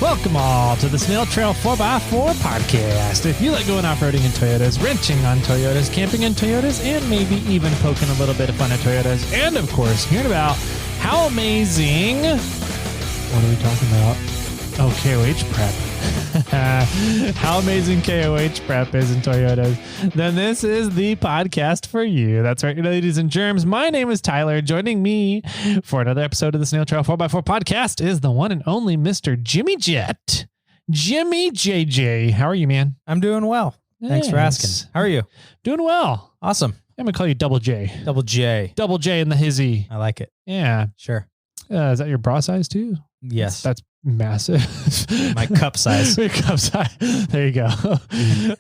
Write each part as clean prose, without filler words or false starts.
Welcome all to the Snail Trail 4x4 podcast. If you like going off-roading in Toyotas, wrenching on Toyotas, camping in Toyotas, and maybe even poking a little bit of fun at Toyotas, and of course, hearing about how amazing... What are we talking about? Oh, KOH prep. How amazing KOH prep is in Toyotas. Then this is the podcast for you. That's right, ladies and germs. My name is Tyler. Joining me for another episode of the Snail Trail 4x4 podcast is the one and only Mr. Jimmy Jet. Jimmy JJ. How are you, man? I'm doing well. Thanks for asking. How are you? Doing well. Awesome. I'm going to call you Double J. Double J. Double J in the hizzy. I like it. Yeah. Sure. Is that your bra size too? Yes. That's massive. My cup size. Your cup size. There you go.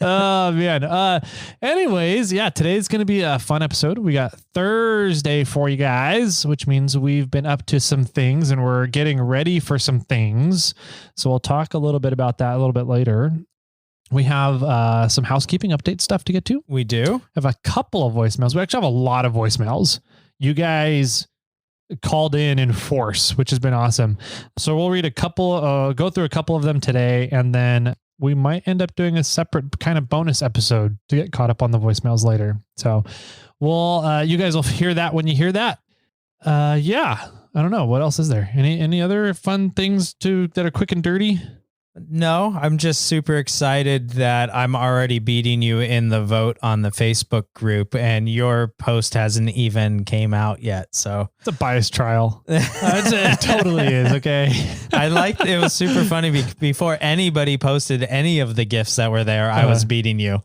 Oh, man. Anyways, yeah, today's going to be a fun episode. We got Thursday for you guys, which means we've been up to some things and we're getting ready for some things. So we'll talk a little bit about that a little bit later. We have some housekeeping update stuff to get to. We do. Have a couple of voicemails. We actually have a lot of voicemails. You guys called in force, which has been awesome. So we'll read a couple, go through a couple of them today, and then we might end up doing a separate kind of bonus episode to get caught up on the voicemails later. So we'll, you guys will hear that when you hear that. Yeah, I don't know. What else is there? Any other fun things that are quick and dirty? No, I'm just super excited that I'm already beating you in the vote on the Facebook group, and your post hasn't even came out yet. So it's a bias trial. It totally is. Okay. It was super funny before anybody posted any of the gifts that were there. I was beating you.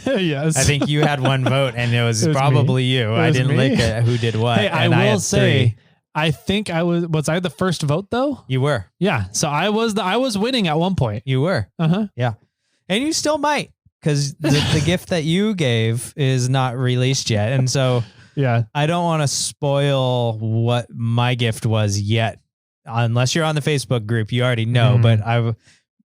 Yes. I think you had one vote, and it was probably me. You. I didn't look at who did what. Hey, I will say, I think was I the first vote though? You were. Yeah. So I was winning at one point. You were. Uh-huh. Yeah. And you still might, because the gift that you gave is not released yet. And so yeah, I don't want to spoil what my gift was yet. Unless you're on the Facebook group, you already know, but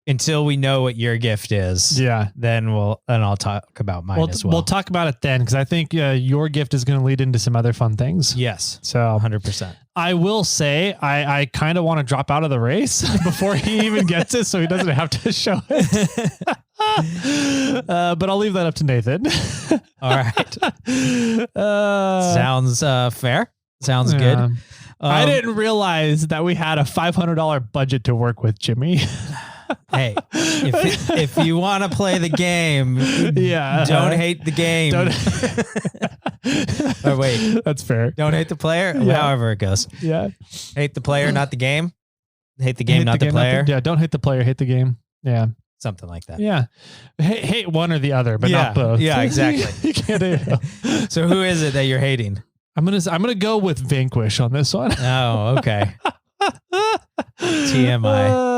until we know what your gift is, then I'll talk about mine as well. We'll talk about it then, because I think your gift is going to lead into some other fun things. Yes. So 100%. I will say I kind of want to drop out of the race before he even gets it, so he doesn't have to show it. But I'll leave that up to Nathan. All right. Sounds fair. Sounds good. I didn't realize that we had a $500 budget to work with, Jimmy. Hey, if you want to play the game, don't hate the game. Or wait, that's fair. Don't hate the player. However it goes. Yeah. Hate the player, not the game. Hate the game, not the player. Don't hate the player, hate the game. Yeah. Something like that. Yeah. Hate one or the other, but not both. Yeah, exactly. You can't do it. So who is it that you're hating? I'm gonna go with Vanquish on this one. Oh, okay. TMI.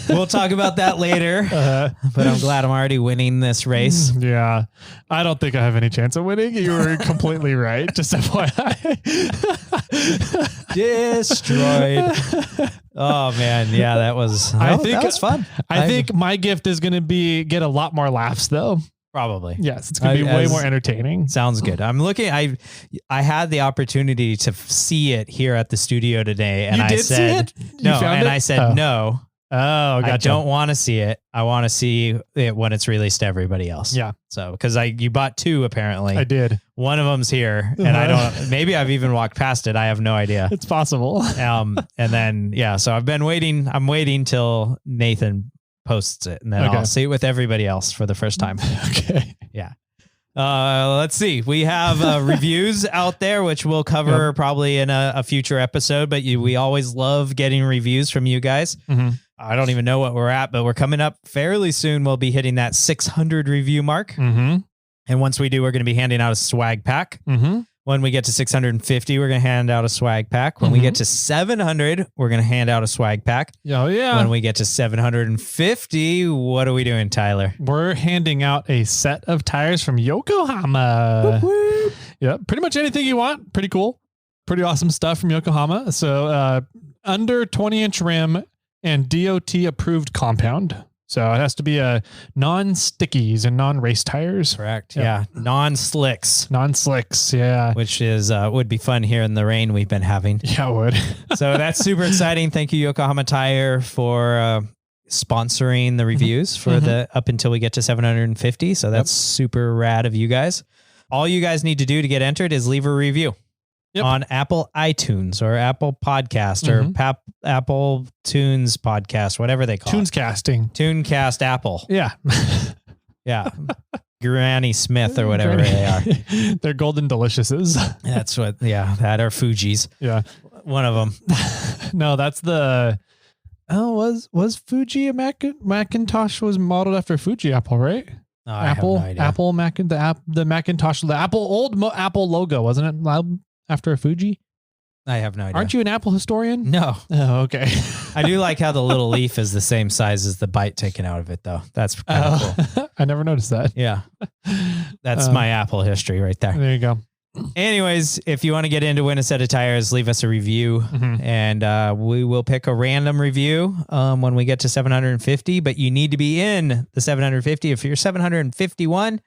We'll talk about that later, but I'm glad I'm already winning this race. Yeah. I don't think I have any chance of winning. You were completely right. Just FYI. Destroyed. Oh man. Yeah, that was fun. I think my gift is going to get a lot more laughs though. Probably. Yes, it's going to be way more entertaining. Sounds good. I'm looking. I had the opportunity to see it here at the studio today, and I said no. And I said no. Oh, gotcha. I don't want to see it. I want to see it when it's released to everybody else. Yeah. So because you bought two apparently. I did. One of them's here, and I don't. Maybe I've even walked past it. I have no idea. It's possible. And then so I've been waiting. I'm waiting till Nathan posts it, and then I'll see it with everybody else for the first time. Okay. Yeah. Let's see. We have reviews out there, which we'll cover probably in a future episode, but we always love getting reviews from you guys. Mm-hmm. I don't even know what we're at, but we're coming up fairly soon. We'll be hitting that 600 review mark. Mm-hmm. And once we do, we're going to be handing out a swag pack. Mm-hmm. When we get to 650, we're going to hand out a swag pack. When we get to 700, we're going to hand out a swag pack. Oh, yeah. When we get to 750, what are we doing, Tyler? We're handing out a set of tires from Yokohama. Whoop, whoop. Yeah, pretty much anything you want. Pretty cool. Pretty awesome stuff from Yokohama. So under 20-inch rim and DOT approved compound. So it has to be a non-stickies and non-race tires. Correct. Yep. Yeah. Non-slicks. Non-slicks. Yeah. Which is would be fun here in the rain we've been having. Yeah, it would. So that's super exciting. Thank you, Yokohama Tire, for sponsoring the reviews for the up until we get to 750. So that's super rad of you guys. All you guys need to do to get entered is leave a review on Apple iTunes or Apple Podcast or Apple Tunes Podcast, whatever they call Tunes Casting. Tunecast Apple. Yeah. Yeah. Granny Smith or whatever they are. They're Golden Deliciouses. That's what, that or Fuji's. Yeah. One of them. No, that's the... Oh, was Fuji a Macintosh was modeled after Fuji Apple, right? Oh, I have no idea. Apple the Macintosh, the Apple logo, wasn't it after a Fuji? I have no idea. Aren't you an Apple historian? No. Oh, okay. I do like how the little leaf is the same size as the bite taken out of it, though. That's kind of cool. I never noticed that. Yeah. That's my Apple history right there. There you go. Anyways, if you want to get in to win a set of tires, leave us a review and we will pick a random review when we get to 750, but you need to be in the 750. If you're 751,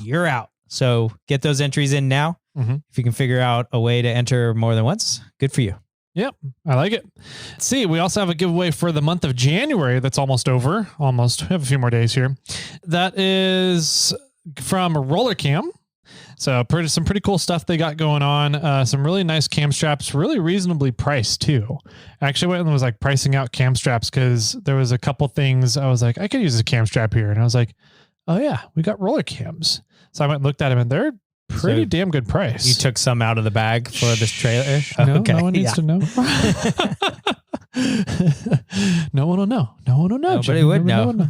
you're out. So get those entries in now. If you can figure out a way to enter more than once, good for you. Yep. I like it. Let's see, we also have a giveaway for the month of January that's almost over. Almost. We have a few more days here. That is from Rollercam. So some pretty cool stuff they got going on. Some really nice cam straps, really reasonably priced too. I actually went and was like pricing out cam straps because there was a couple things I was like, I could use a cam strap here. And I was like, oh yeah, we got roller cams. So I went and looked at them and they're pretty damn good price. You took some out of the bag for this trailer? No, okay. No one needs to know. No one will know. No one will know. Nobody would know.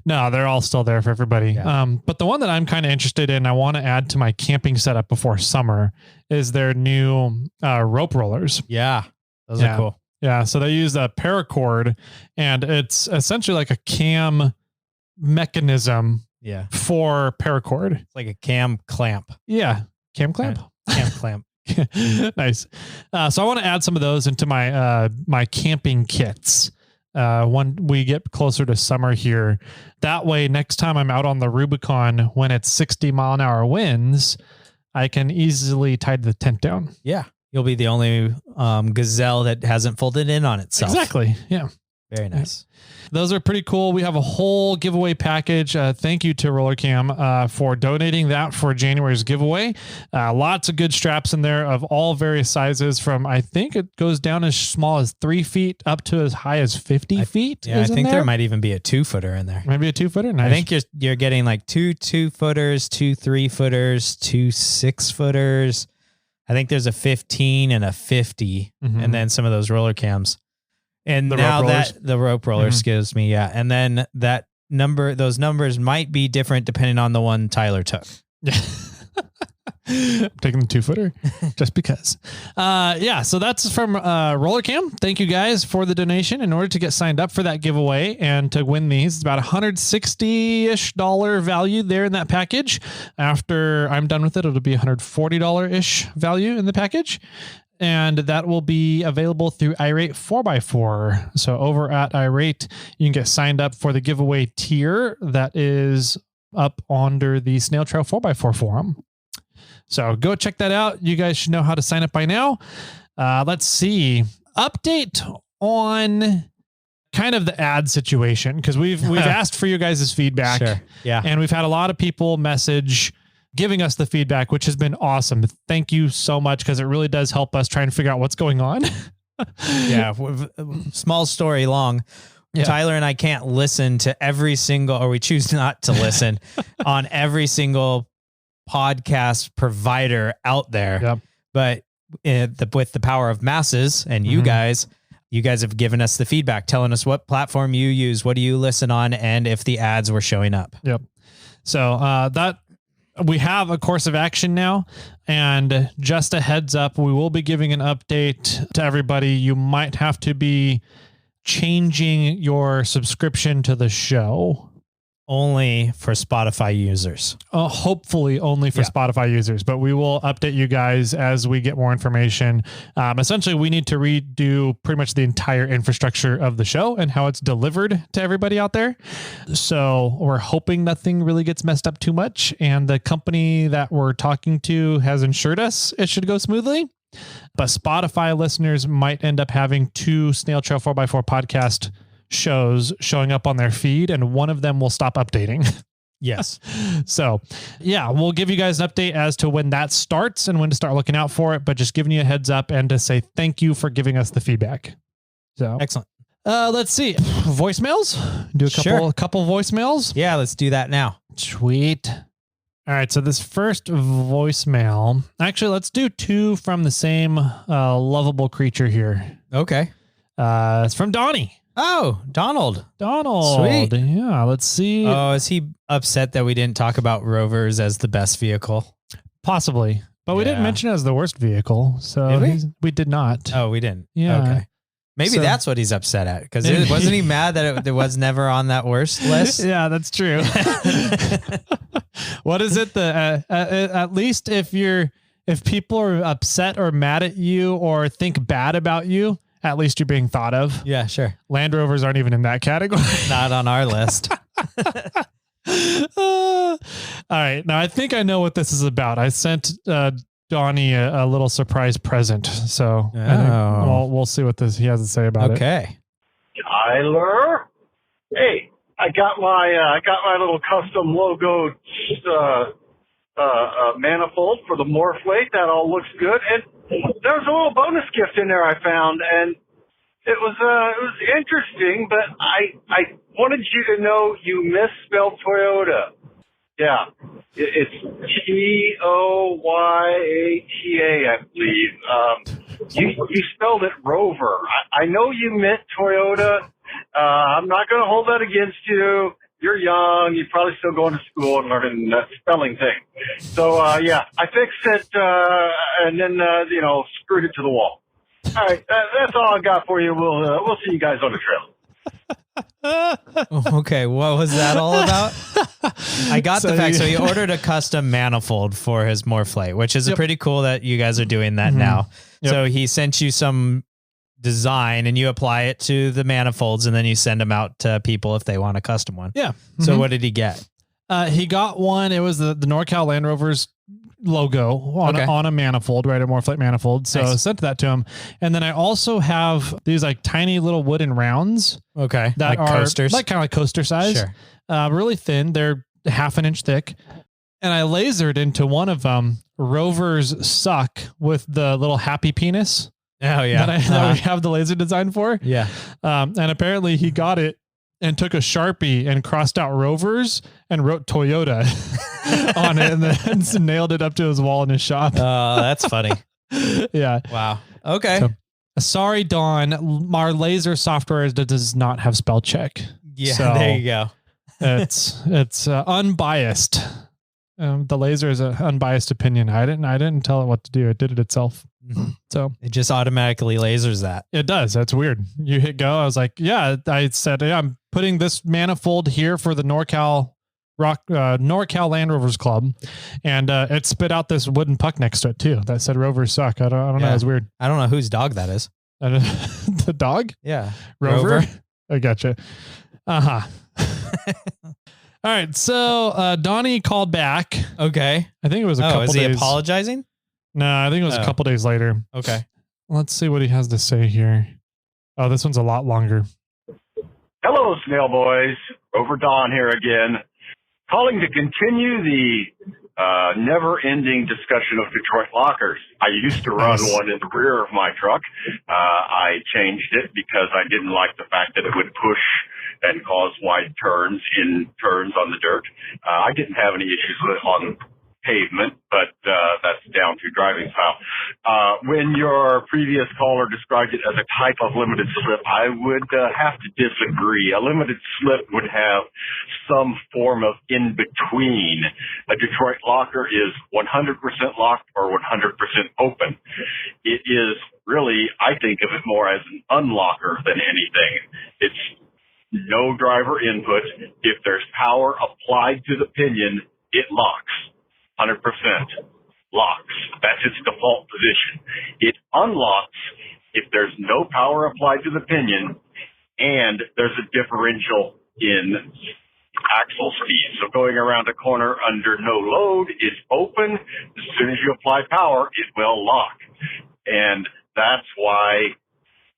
No, they're all still there for everybody. Yeah. But the one that I'm kind of interested in, I want to add to my camping setup before summer, is their new rope rollers. Yeah, those are cool. Yeah, so they use a paracord, and it's essentially like a cam mechanism. Yeah, for paracord. It's like a cam clamp. Yeah, cam clamp. Cam clamp. Nice. So I want to add some of those into my my camping kits when we get closer to summer here. That way, next time I'm out on the Rubicon when it's 60-mile-an-hour winds, I can easily tie the tent down. Yeah, you'll be the only gazelle that hasn't folded in on itself. Exactly. Yeah. Very nice. Those are pretty cool. We have a whole giveaway package. Thank you to Rollercam for donating that for January's giveaway. Lots of good straps in there of all various sizes from, I think it goes down as small as 3 feet up to as high as 50 feet. Yeah, I think there might even be a 2-footer in there. Maybe a 2-footer? Nice. I think you're getting like 2 2-footers, 2 3-footers, 2 6-footers. I think there's a 15 and a 50, and then some of those roller cams. And now the rope roller, excuse me. Yeah. And then those numbers might be different depending on the one Tyler took. Yeah. I'm taking the 2-footer just because. Yeah. So that's from Rollercam. Thank you guys for the donation. In order to get signed up for that giveaway and to win these, it's about $160-ish value there in that package. After I'm done with it, it'll be $140-ish value in the package. And that will be available through iRate 4x4. So over at iRate, you can get signed up for the giveaway tier that is up under the Snail Trail 4x4 forum. So go check that out. You guys should know how to sign up by now. Let's see. Update on kind of the ad situation, because we've asked for you guys' feedback. Sure. Yeah. And we've had a lot of people message giving us the feedback, which has been awesome. Thank you so much, because it really does help us try and figure out what's going on. Yeah. Small story long. Yeah. Tyler and I can't listen to every single, or we choose not to listen on every single podcast provider out there. Yep. But with the power of masses and you guys have given us the feedback, telling us what platform you use, what do you listen on, and if the ads were showing up. Yep. So that we have a course of action now, and just a heads up, we will be giving an update to everybody. You might have to be changing your subscription to the show only for Spotify users. Hopefully only for Spotify users, but we will update you guys as we get more information. Essentially, we need to redo pretty much the entire infrastructure of the show and how it's delivered to everybody out there. So we're hoping nothing really gets messed up too much. And the company that we're talking to has assured us it should go smoothly. But Spotify listeners might end up having 2 Snail Trail 4x4 podcast shows showing up on their feed, and one of them will stop updating. Yes. So yeah, we'll give you guys an update as to when that starts and when to start looking out for it, but just giving you a heads up and to say thank you for giving us the feedback. So excellent. Let's see. Voicemails? Do a couple voicemails? Yeah, let's do that now. Sweet. All right, so this first voicemail, actually, let's do 2 from the same lovable creature here. Okay. It's from Donnie. Oh, Donald. Sweet. Yeah, let's see. Oh, is he upset that we didn't talk about Rovers as the best vehicle? Possibly. But we didn't mention it as the worst vehicle. So we did not. Oh, we didn't. Yeah. Okay. Maybe that's what he's upset at. Because wasn't he mad that it was never on that worst list? Yeah, that's true. What is it? At least if people are upset or mad at you or think bad about you, at least you're being thought of. Yeah, sure. Land Rovers aren't even in that category. Not on our list. All right. Now, I think I know what this is about. I sent Donnie a little surprise present. So we'll see what he has to say about it. Okay. Tyler? Hey, I got my little custom logo manifold for the MORRFlate. That all looks good. And there's a little bonus gift in there I found, and it was interesting, but I wanted you to know you misspelled Toyota. Yeah, it's Toyata, I believe. You spelled it Rover. I know you meant Toyota. I'm not going to hold that against you. You're young. You're probably still going to school and learning that spelling thing. So, I fixed it, and then, screwed it to the wall. All right. That's all I got for you. We'll see you guys on the trail. Okay. What was that all about? I got the fact. So he ordered a custom manifold for his MORRFlate, which is pretty cool that you guys are doing that now. Yep. So he sent you some design and you apply it to the manifolds and then you send them out to people if they want a custom one. Yeah. So what did he get? He got one. It was the NorCal Land Rovers logo on a manifold, right? A MORRFlate manifold. So I sent that to him. And then I also have these like tiny little wooden rounds. Okay. That like are coasters. like kind of like coaster size. Sure. Really thin. They're half an inch thick. And I lasered into one of them Rovers Suck with the little happy penis. Oh yeah. That we have the laser design for. Yeah. And apparently he got it and took a Sharpie and crossed out Rovers and wrote Toyota on it and then nailed it up to his wall in his shop. Oh, that's funny. Yeah. Wow. Okay. So, sorry, Dawn. Our laser software does not have spell check. Yeah. So there you go. it's unbiased. The laser is an unbiased opinion. I didn't tell it what to do. It did it itself. So it just automatically lasers that. It does. That's weird. You hit go. I was like, yeah, I said, yeah, I'm putting this manifold here for the NorCal Land Rovers Club. And it spit out this wooden puck next to it too. That said Rovers Suck. I don't know. It's weird. I don't know whose dog that is. The dog? Yeah. Rover? I gotcha. Uh-huh. All right. So Donnie called back. Okay. I think it was a couple days. Is he apologizing? No, I think it was a couple days later. Okay. Let's see what he has to say here. Oh, this one's a lot longer. Hello, Snail Boys. Rover Don here again. Calling to continue the never-ending discussion of Detroit lockers. I used to run one in the rear of my truck. I changed it because I didn't like the fact that it would push and cause wide turns on the dirt. I didn't have any issues with it on pavement, but that's down to driving style. When your previous caller described it as a type of limited slip, I would have to disagree. A limited slip would have some form of in-between. A Detroit locker is 100% locked or 100% open. It is really, I think of it more as an unlocker than anything. It's no driver input. If there's power applied to the pinion, it locks. 100% locks. That's its default position. It unlocks if there's no power applied to the pinion and there's a differential in axle speed. So going around a corner under no load is open. As soon as you apply power, it will lock. And that's why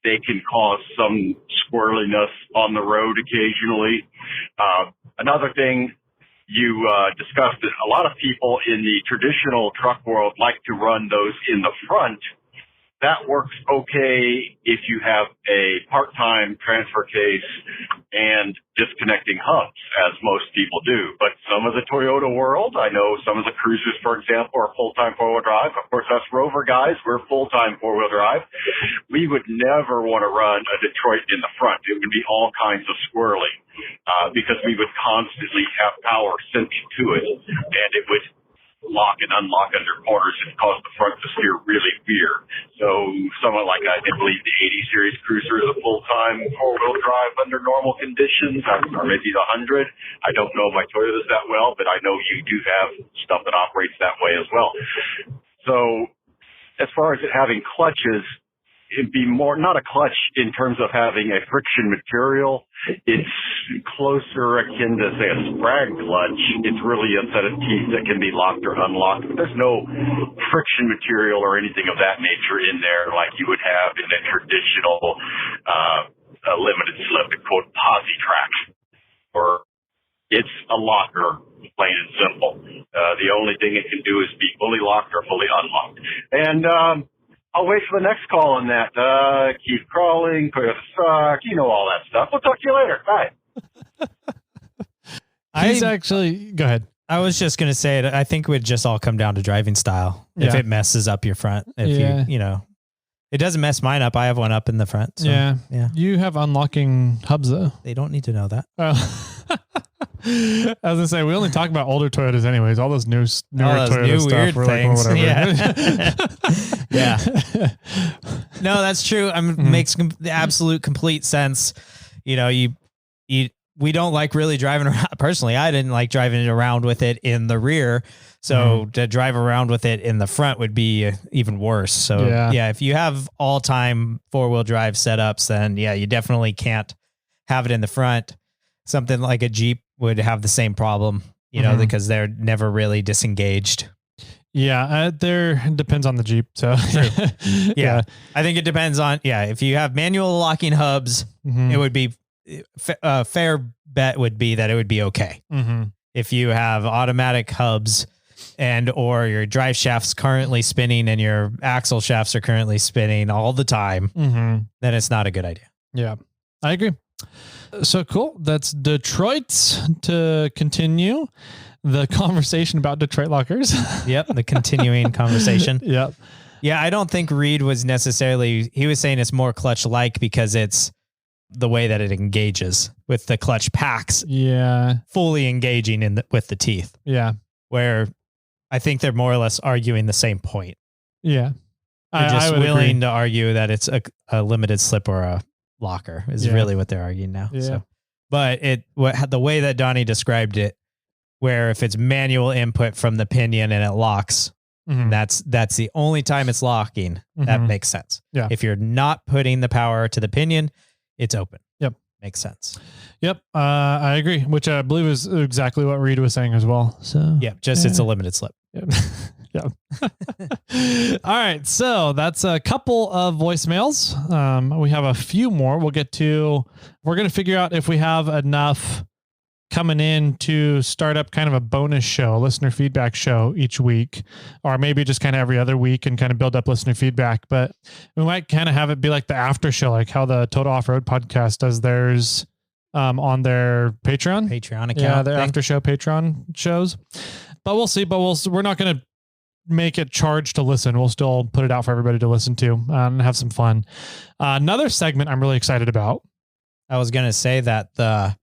they can cause some squirreliness on the road occasionally. Another thing you discussed is a lot of people in the traditional truck world like to run those in the front. That works okay if you have a part-time transfer case and disconnecting hubs, as most people do. But some of the Toyota world, I know some of the Cruisers, for example, are full-time four-wheel drive. Of course, us Rover guys, we're full-time four-wheel drive. We would never want to run a Detroit in the front. It would be all kinds of squirreling because we would constantly have power sent to it, and it would lock and unlock under corners and cause the front to steer really weird. So someone like, I believe the 80 series Cruiser is a full-time four-wheel drive under normal conditions, or maybe the 100. I don't know my Toyotas that well, but I know you do have stuff that operates that way as well. So as far as it having clutches, it'd be more, not a clutch in terms of having a friction material. It's closer akin to, say, a sprag clutch. It's really a set of teeth that can be locked or unlocked. But there's no friction material or anything of that nature in there like you would have in a traditional limited slip, the quote, posi track. Or it's a locker, plain and simple. The only thing it can do is be fully locked or fully unlocked. And I'll wait for the next call on that. Keep crawling, Toyota suck, you know all that stuff. We'll talk to you later. Bye. Go ahead. I was just going to say it. I think it would just all come down to driving style. If it messes up your front, if you know, it doesn't mess mine up. I have one up in the front. So, yeah. You have unlocking hubs though. They don't need to know that. I was gonna say we only talk about older Toyotas, anyways. All those newer Toyota stuff, we're things. Like, whatever. Yeah. No, that's true. Makes the absolute complete sense. You know, we don't like really driving around. Personally, I didn't like driving around with it in the rear. So to drive around with it in the front would be even worse. So if you have all-time four-wheel drive setups, then you definitely can't have it in the front. Something like a Jeep would have the same problem, you know, because they're never really disengaged. Yeah, there depends on the Jeep. So yeah, I think it depends on if you have manual locking hubs, it would be a fair bet would be that it would be okay. If you have automatic hubs and or your drive shaft's currently spinning and your axle shafts are currently spinning all the time, then it's not a good idea. Yeah, I agree. So cool. That's Detroit. To continue the conversation about Detroit lockers. Yep. The continuing conversation. Yep. Yeah. I don't think Reed was necessarily, he was saying it's more clutch like because it's the way that it engages with the clutch packs. Yeah. Fully engaging with the teeth. Yeah. Where I think they're more or less arguing the same point. Yeah. They're just willing to argue that it's a limited slip or a locker is really what they're arguing now. Yeah. So, but the way that Donnie described it, where if it's manual input from the pinion and it locks, that's the only time it's locking. That makes sense. Yeah. If you're not putting the power to the pinion, it's open. Yep. Makes sense. Yep. I agree, which I believe is exactly what Reed was saying as well. So it's a limited slip. Yep. Yeah. All right. So that's a couple of voicemails. We have a few more. We're going to figure out if we have enough coming in to start up kind of a bonus show, listener feedback show each week, or maybe just kind of every other week and kind of build up listener feedback. But we might kind of have it be like the after show, like how the Total Off-Road podcast does theirs on their Patreon account. Yeah. Their after show Patreon shows, but we'll see, we're not going to make it charged to listen. We'll still put it out for everybody to listen to and have some fun. Another segment I'm really excited about. I was going to say that the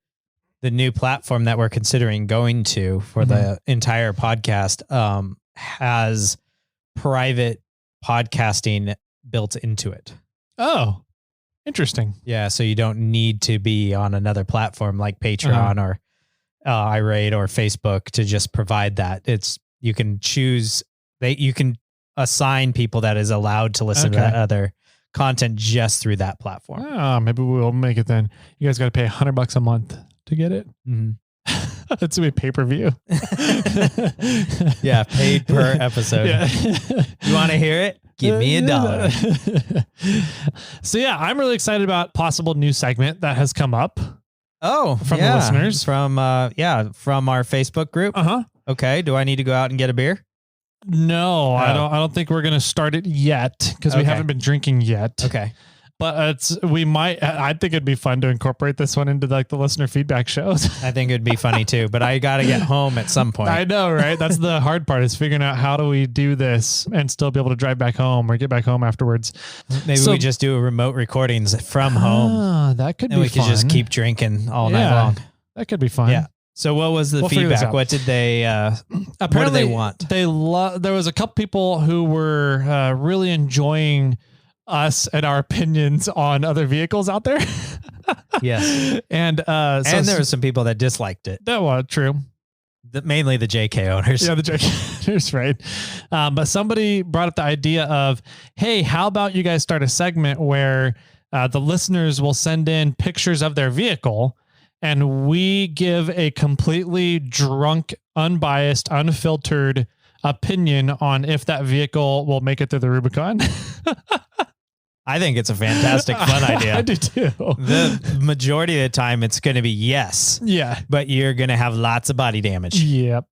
new platform that we're considering going to for the entire podcast has private podcasting built into it. Oh, Interesting. Yeah, so you don't need to be on another platform like Patreon or iRate or Facebook to just provide that. You can choose. You can assign people that is allowed to listen to that other content just through that platform. Oh, maybe we'll make it then. You guys got to pay $100 a month to get it. Mm-hmm. That's gonna be pay-per-view. Yeah, paid per episode. Yeah. You want to hear it? Give me $1. So yeah, I'm really excited about possible new segment that has come up. Oh, from the listeners, from our Facebook group. Okay. Do I need to go out and get a beer? No, I don't think we're gonna start it yet because we haven't been drinking yet. Okay. But I think it'd be fun to incorporate this one into like the listener feedback shows. I think it'd be funny too, but I got to get home at some point. I know, right? That's the hard part is figuring out how do we do this and still be able to drive back home or get back home afterwards. Maybe we just do remote recordings from home. That could be fun. And we could just keep drinking all night long. That could be fun. Yeah. So what was the feedback? What did they, apparently what do they want? There was a couple people who were really enjoying us and our opinions on other vehicles out there. Yes. And there were some people that disliked it. That was true. Mainly the JK owners. Yeah, the JK owners, right. But somebody brought up the idea of, hey, how about you guys start a segment where the listeners will send in pictures of their vehicle and we give a completely drunk, unbiased, unfiltered opinion on if that vehicle will make it through the Rubicon. I think it's a fantastic, fun idea. I do too. The majority of the time, it's going to be yes. Yeah. But you're going to have lots of body damage. Yep.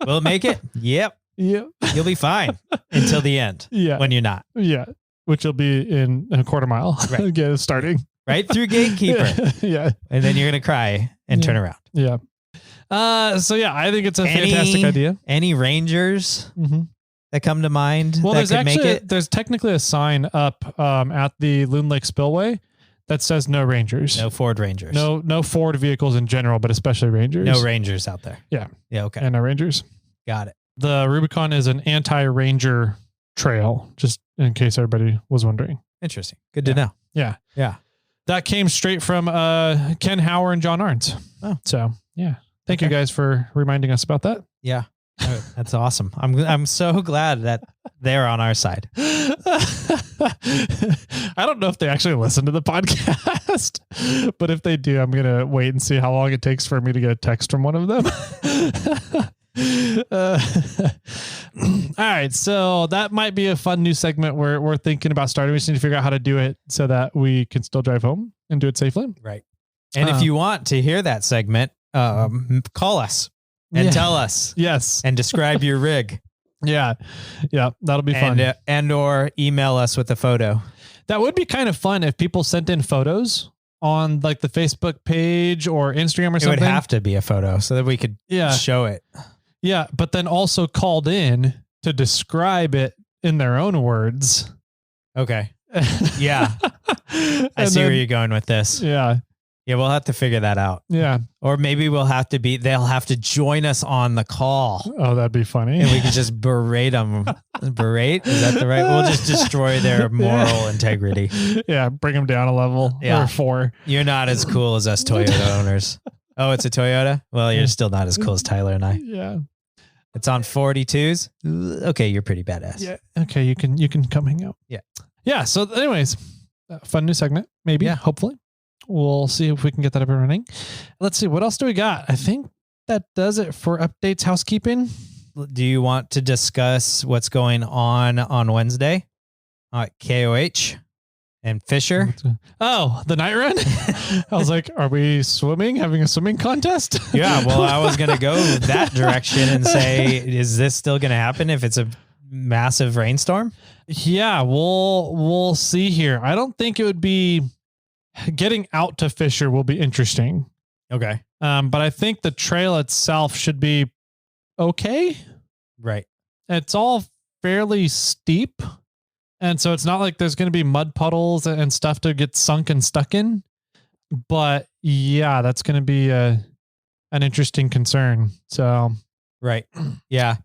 Will it make it? Yep. Yep. You'll be fine until the end. Yeah. When you're not. Yeah. Which will be in a quarter mile. Right. Get starting. Right through Gatekeeper. Yeah. And then you're going to cry and turn around. Yeah. So yeah, I think it's a fantastic idea. Any Rangers that come to mind? Well, that there's technically a sign up at the Loon Lake Spillway that says no Rangers. No Ford Rangers. No Ford vehicles in general, but especially Rangers. No Rangers out there. Yeah. Yeah. Okay. And no Rangers. Got it. The Rubicon is an anti-Ranger trail, just in case everybody was wondering. Interesting. Good to know. Yeah. Yeah. That came straight from Ken Hauer and John Arns. Oh. So yeah. Thank you guys for reminding us about that. Yeah. That's awesome. I'm so glad that they're on our side. I don't know if they actually listen to the podcast, but if they do, I'm going to wait and see how long it takes for me to get a text from one of them. All right. So that might be a fun new segment we're thinking about starting. We just need to figure out how to do it so that we can still drive home and do it safely. Right. And if you want to hear that segment, call us and tell us. Yes. And describe your rig. Yeah. Yeah. That'll be fun. And or email us with a photo. That would be kind of fun if people sent in photos on like the Facebook page or Instagram or something. It would have to be a photo so that we could show it. Yeah. But then also called in to describe it in their own words. Okay. Yeah. I see where you're going with this. Yeah. Yeah, we'll have to figure that out. Yeah. Or maybe they'll have to join us on the call. Oh, that'd be funny. And we could just berate them. Berate? Is that the right? We'll just destroy their moral integrity. Yeah. Bring them down a level or 4. You're not as cool as us Toyota owners. Oh, it's a Toyota? Well, you're still not as cool as Tyler and I. Yeah. It's on 42s. Okay. You're pretty badass. Yeah. Okay. You can come hang out. Yeah. Yeah. So anyways, fun new segment, maybe, hopefully. We'll see if we can get that up and running. Let's see. What else do we got? I think that does it for updates, housekeeping. Do you want to discuss what's going on Wednesday at KOH and Fisher? Oh, the night run? I was like, are we swimming, having a swimming contest? Yeah. Well, I was going to go that direction and say, is this still going to happen if it's a massive rainstorm? Yeah, we'll see here. I don't think it would be... Getting out to Fisher will be interesting. Okay. But I think the trail itself should be okay. Right. It's all fairly steep. And so it's not like there's going to be mud puddles and stuff to get sunk and stuck in. But yeah, that's going to be an interesting concern. So. Right. Yeah.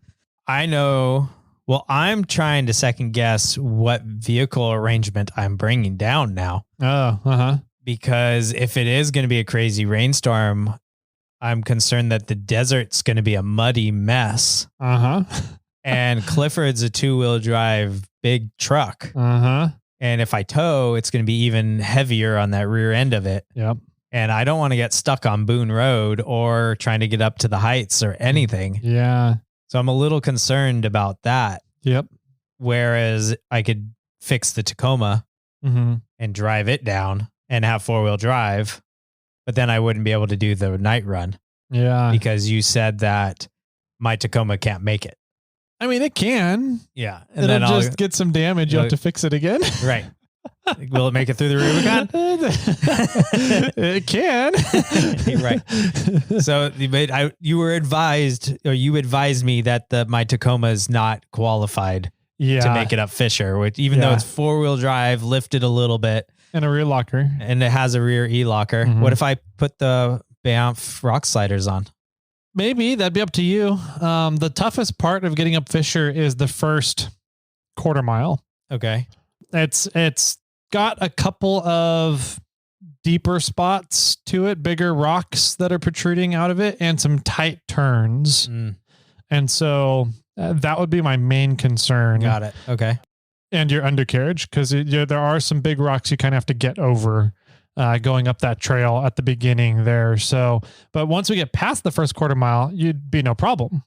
I know Well, I'm trying to second guess what vehicle arrangement I'm bringing down now. Oh, Because if it is going to be a crazy rainstorm, I'm concerned that the desert's going to be a muddy mess. And Clifford's a 2-wheel drive big truck. And if I tow, it's going to be even heavier on that rear end of it. Yep. And I don't want to get stuck on Boone Road or trying to get up to the heights or anything. Yeah. So I'm a little concerned about that. Yep. Whereas I could fix the Tacoma and drive it down and have 4-wheel drive, but then I wouldn't be able to do the night run. Yeah. Because you said that my Tacoma can't make it. I mean, it can. Yeah. And then I'll just get some damage. You have to fix it again. Right. Will it make it through the Rubicon? It can. Right. So you advised me that my Tacoma is not qualified to make it up Fisher, which even though it's 4-wheel drive, lifted a little bit. And a rear locker. And it has a rear E-locker. What if I put the Banff rock sliders on? Maybe that'd be up to you. The toughest part of getting up Fisher is the first quarter mile. Okay. It's got a couple of deeper spots to it, bigger rocks that are protruding out of it, and some tight turns. And so that would be my main concern. Got it. Okay. And your undercarriage, because there are some big rocks you kind of have to get over going up that trail at the beginning there. So, but once we get past the first quarter mile, you'd be no problem.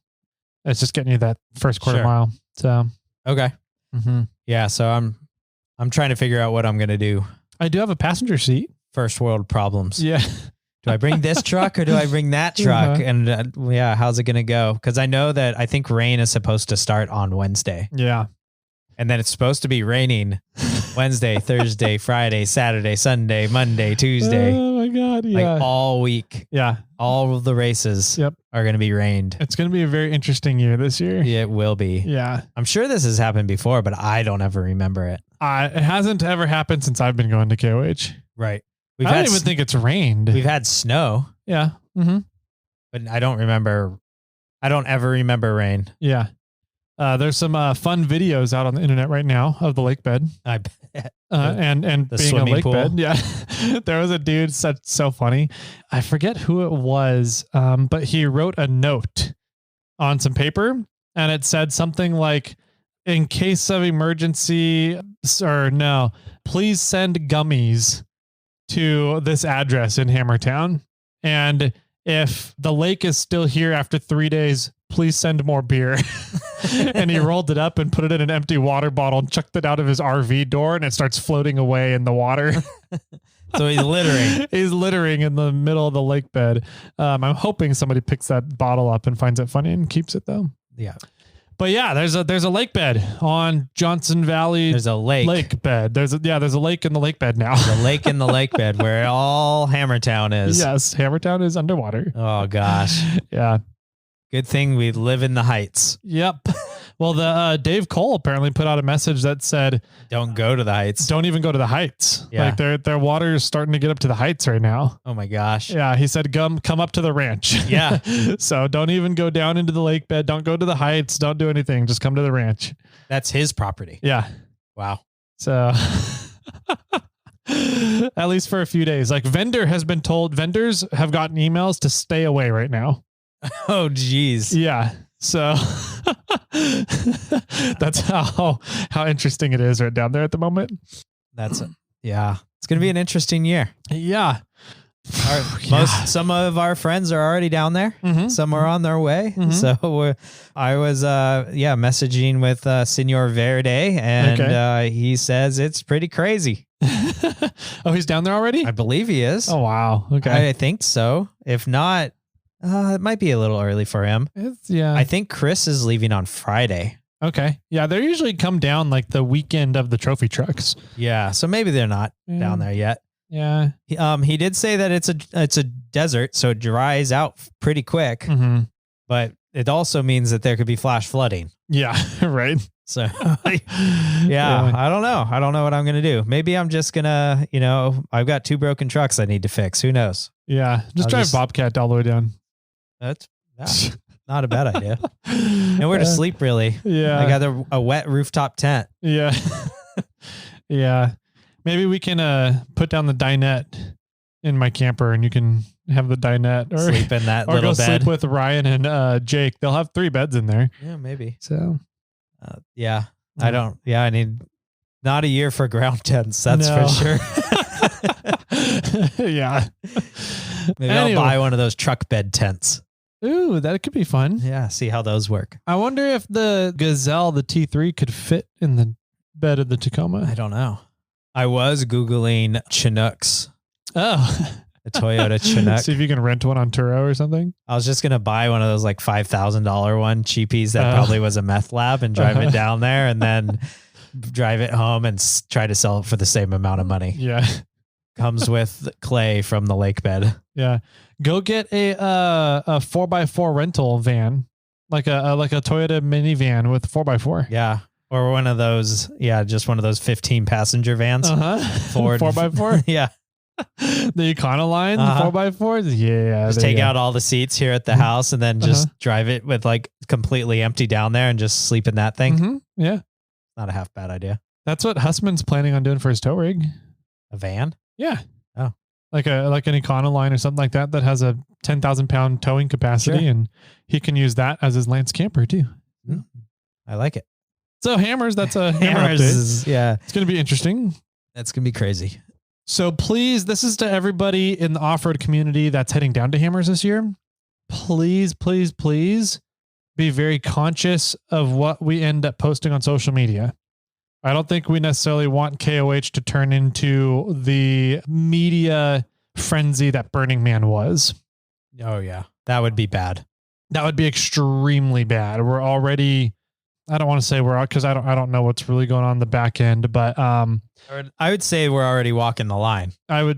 It's just getting you that first quarter mile. So, okay. Yeah. So I'm trying to figure out what I'm going to do. I do have a passenger seat. First world problems. Yeah. Do I bring this truck or do I bring that truck? And how's it going to go? Because I know that I think rain is supposed to start on Wednesday. Yeah. And then it's supposed to be raining Wednesday, Thursday, Friday, Saturday, Sunday, Monday, Tuesday. Oh my God. Yeah. Like all week. Yeah. All of the races are going to be rained. It's going to be a very interesting year this year. It will be. Yeah. I'm sure this has happened before, but I don't ever remember it. It hasn't ever happened since I've been going to KOH. Right. I don't even think it's rained. We've had snow. Yeah. But I don't ever remember rain. Yeah. There's some fun videos out on the internet right now of the lake bed. I bet. And the being a lake pool. bed. Yeah. There was a dude so funny. I forget who it was, but he wrote a note on some paper and it said something like, in case of emergency, please send gummies to this address in Hammertown. And if the lake is still here after 3 days, please send more beer. And he rolled it up and put it in an empty water bottle and chucked it out of his RV door and it starts floating away in the water. So he's littering. He's littering in the middle of the lake bed. I'm hoping somebody picks that bottle up and finds it funny and keeps it though. Yeah. But yeah, there's a lake bed on Johnson Valley. There's a lake bed. There's a lake in the lake bed now. There's a lake in the lake bed where all Hammertown is. Yes, Hammertown is underwater. Oh gosh. Yeah. Good thing we live in the heights. Yep. Well, the Dave Cole apparently put out a message that said, "Don't go to the heights. Don't even go to the heights. Yeah. Like their water is starting to get up to the heights right now." Oh my gosh. Yeah, he said, "Come up to the ranch." Yeah. So don't even go down into the lake bed. Don't go to the heights. Don't do anything. Just come to the ranch. That's his property. Yeah. Wow. So at least for a few days. Like vendors have gotten emails to stay away right now. Oh geez. Yeah. So that's how interesting it is right down there at the moment. Yeah. It's going to be an interesting year. Yeah. Some of our friends are already down there. Some are on their way. So I was messaging with Senor Verde and he says it's pretty crazy. Oh, he's down there already? I believe he is. Oh, wow. Okay. I think so. If not, it might be a little early for him. I think Chris is leaving on Friday. Okay. Yeah, they usually come down like the weekend of the trophy trucks. Yeah, so maybe they're not down there yet. Yeah. He did say that it's a desert, so it dries out pretty quick. But it also means that there could be flash flooding. Yeah, right. So yeah, I don't know. I don't know what I'm going to do. Maybe I'm just going to, I've got 2 broken trucks I need to fix. Who knows? Yeah. Just drive Bobcat all the way down. Not a bad idea. Nowhere to sleep, really. Yeah. I got a wet rooftop tent. Yeah. Yeah. Maybe we can put down the dinette in my camper and you can have the dinette or sleep in that or little go bed. sleep with Ryan and Jake. They'll have 3 beds in there. Yeah, maybe. So, yeah. I need not a year for ground tents. That's for sure. Yeah. Maybe I'll buy one of those truck bed tents. Ooh, that could be fun. Yeah, see how those work. I wonder if the Gazelle, the T3, could fit in the bed of the Tacoma. I don't know. I was Googling Chinooks. Oh. The Toyota Chinook. See if you can rent one on Turo or something. I was just going to buy one of those like $5,000 one cheapies that probably was a meth lab and drive it down there and then drive it home and try to sell it for the same amount of money. Yeah. Comes with clay from the lake bed. Yeah. Go get a 4x4 rental van, like a Toyota minivan with 4x4. Yeah. Or one of those. Yeah. Just one of those 15 passenger vans. Ford 4x4. Yeah. The Econoline 4x4s. Yeah. Just take out all the seats here at the house and then just drive it with like completely empty down there and just sleep in that thing. Mm-hmm. Yeah. Not a half bad idea. That's what Hussman's planning on doing for his tow rig. A van? Yeah. Oh. Like an Econoline or something like that has a 10,000 pound towing capacity, and he can use that as his Lance camper too. Mm. I like it. So Hammers, that's a Hammer update. Yeah. It's going to be interesting. That's going to be crazy. So please, this is to everybody in the off-road community that's heading down to Hammers this year. Please, please, please be very conscious of what we end up posting on social media. I don't think we necessarily want KOH to turn into the media frenzy that Burning Man was. Oh yeah. That would be bad. That would be extremely bad. We're already, I don't want to say we're out because I don't know what's really going on in the back end, but I would say we're already walking the line. I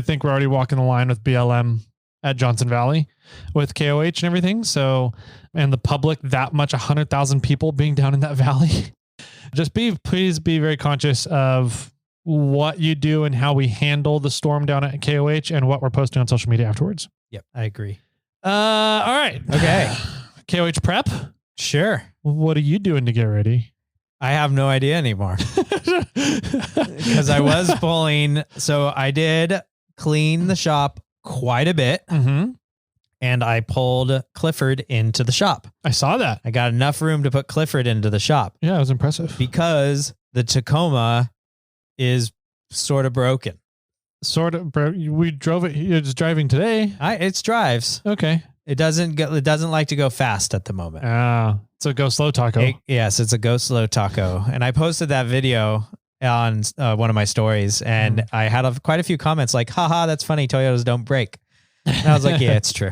think we're already walking the line with BLM at Johnson Valley with KOH and everything. So, and the public, that much, 100,000 people being down in that valley. Just please be very conscious of what you do and how we handle the storm down at KOH and what we're posting on social media afterwards. Yep, I agree. All right. Okay. KOH prep. Sure. What are you doing to get ready? I have no idea anymore because I was pulling. So I did clean the shop quite a bit. Mm-hmm. And I pulled Clifford into the shop. I saw that. I got enough room to put Clifford into the shop. Yeah, it was impressive. Because the Tacoma is sort of broken. Sort of, we drove it. It's driving today. It drives. Okay. It doesn't like to go fast at the moment. It's a go slow taco. Yes, it's a go slow taco. And I posted that video on one of my stories, and I had quite a few comments like, haha, that's funny. Toyotas don't break. And I was like, yeah, it's true.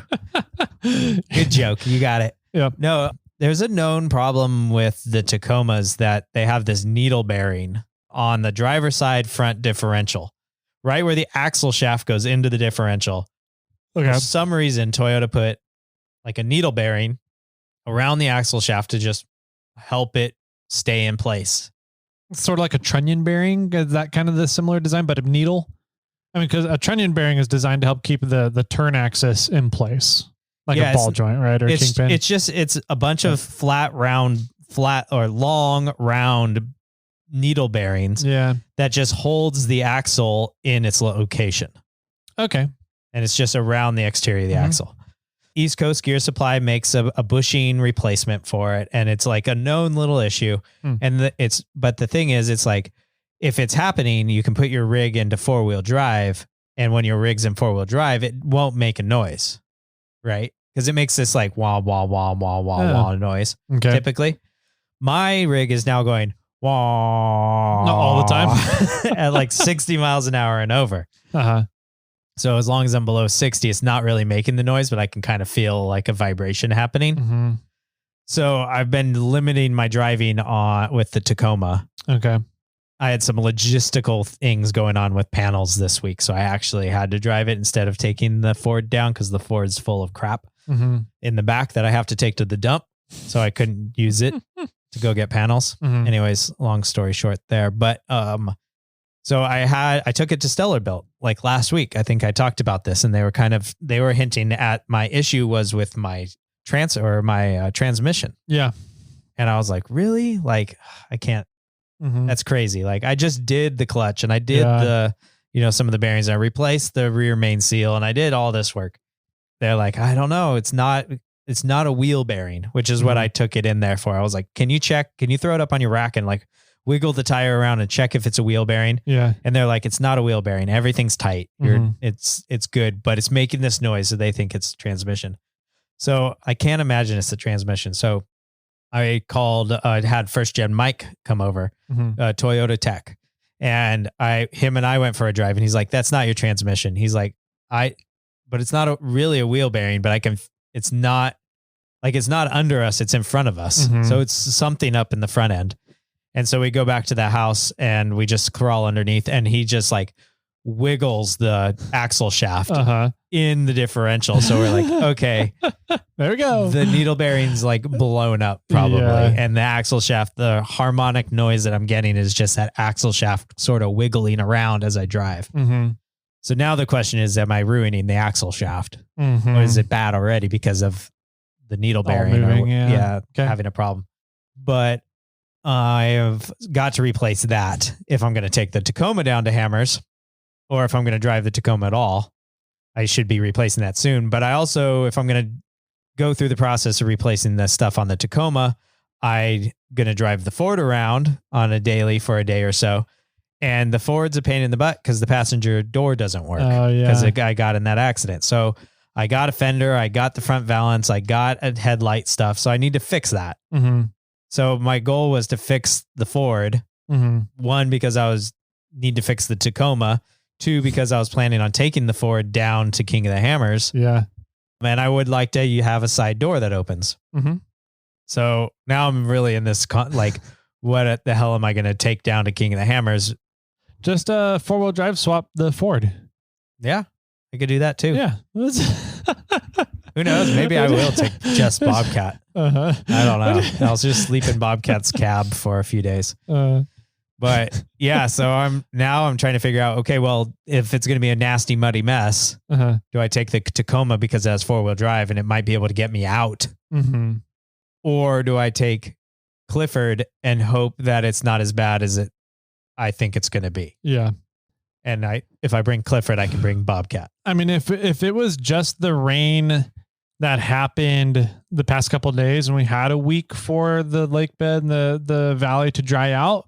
Good joke. You got it. Yep. No, there's a known problem with the Tacomas that they have this needle bearing on the driver's side front differential, right where the axle shaft goes into the differential. Okay. For some reason, Toyota put like a needle bearing around the axle shaft to just help it stay in place. It's sort of like a trunnion bearing. Is that kind of the similar design, but a needle? I mean, because a trunion bearing is designed to help keep the turn axis in place, like a ball joint, right? Or kingpin. It's a bunch of flat or long round needle bearings. Yeah, that just holds the axle in its location. Okay, and it's just around the exterior of the axle. East Coast Gear Supply makes a bushing replacement for it, and it's like a known little issue. And but the thing is, it's like, if it's happening, you can put your rig into 4-wheel drive, and when your rig's in 4-wheel drive, it won't make a noise, right? Because it makes this like wah, wah, wah, wah, wah, wah noise. Okay. Typically, my rig is now going wah all the time at like 60 miles an hour and over. So as long as I'm below 60, it's not really making the noise, but I can kind of feel like a vibration happening. So I've been limiting my driving with the Tacoma. Okay. I had some logistical things going on with panels this week, so I actually had to drive it instead of taking the Ford down because the Ford's full of crap in the back that I have to take to the dump, so I couldn't use it to go get panels. Anyways, long story short there. But so I took it to Stellar Built like last week. I think I talked about this, and they were hinting at my issue was with my transmission. Yeah. And I was like, really? Like, I can't. That's crazy. Like, I just did the clutch and I did some of the bearings. I replaced the rear main seal and I did all this work. They're like, I don't know. It's not a wheel bearing, which is what I took it in there for. I was like, can you throw it up on your rack and like wiggle the tire around and check if it's a wheel bearing? Yeah. And they're like, it's not a wheel bearing. Everything's tight. It's good, but it's making this noise. So they think it's transmission. So I can't imagine it's the transmission. So I called, had first gen Mike come over, Toyota Tech. And him and I went for a drive and he's like, that's not your transmission. He's like, but it's not really a wheel bearing, but it's not under us. It's in front of us. So it's something up in the front end. And so we go back to the house and we just crawl underneath and he just like wiggles the axle shaft in the differential. So we're like, okay, there we go. The needle bearing's like blown up probably. Yeah. And the axle shaft, the harmonic noise that I'm getting is just that axle shaft sort of wiggling around as I drive. So now the question is, am I ruining the axle shaft or is it bad already because of the needle bearing having a problem? But I have got to replace that if I'm going to take the Tacoma down to Hammers or if I'm going to drive the Tacoma at all. I should be replacing that soon. But I also, if I'm going to go through the process of replacing the stuff on the Tacoma, I'm going to drive the Ford around on a daily for a day or so. And the Ford's a pain in the butt because the passenger door doesn't work because the guy got in that accident. So I got a fender, I got the front valance, I got a headlight stuff. So I need to fix that. So my goal was to fix the Ford. One, because need to fix the Tacoma. Two, because I was planning on taking the Ford down to King of the Hammers. Yeah. And I would like to have a side door that opens. So now I'm really in this, what the hell am I going to take down to King of the Hammers? Just four-wheel drive swap the Ford. Yeah. I could do that too. Yeah. Who knows? Maybe I will take just Bobcat. I don't know. I'll just sleep in Bobcat's cab for a few days. But yeah, so I'm trying to figure out, okay, well, if it's going to be a nasty, muddy mess, do I take the Tacoma because it has four-wheel drive and it might be able to get me out? Or do I take Clifford and hope that it's not as bad as I think it's going to be? Yeah. And if I bring Clifford, I can bring Bobcat. I mean, if it was just the rain that happened the past couple of days and we had a week for the lake bed and the valley to dry out,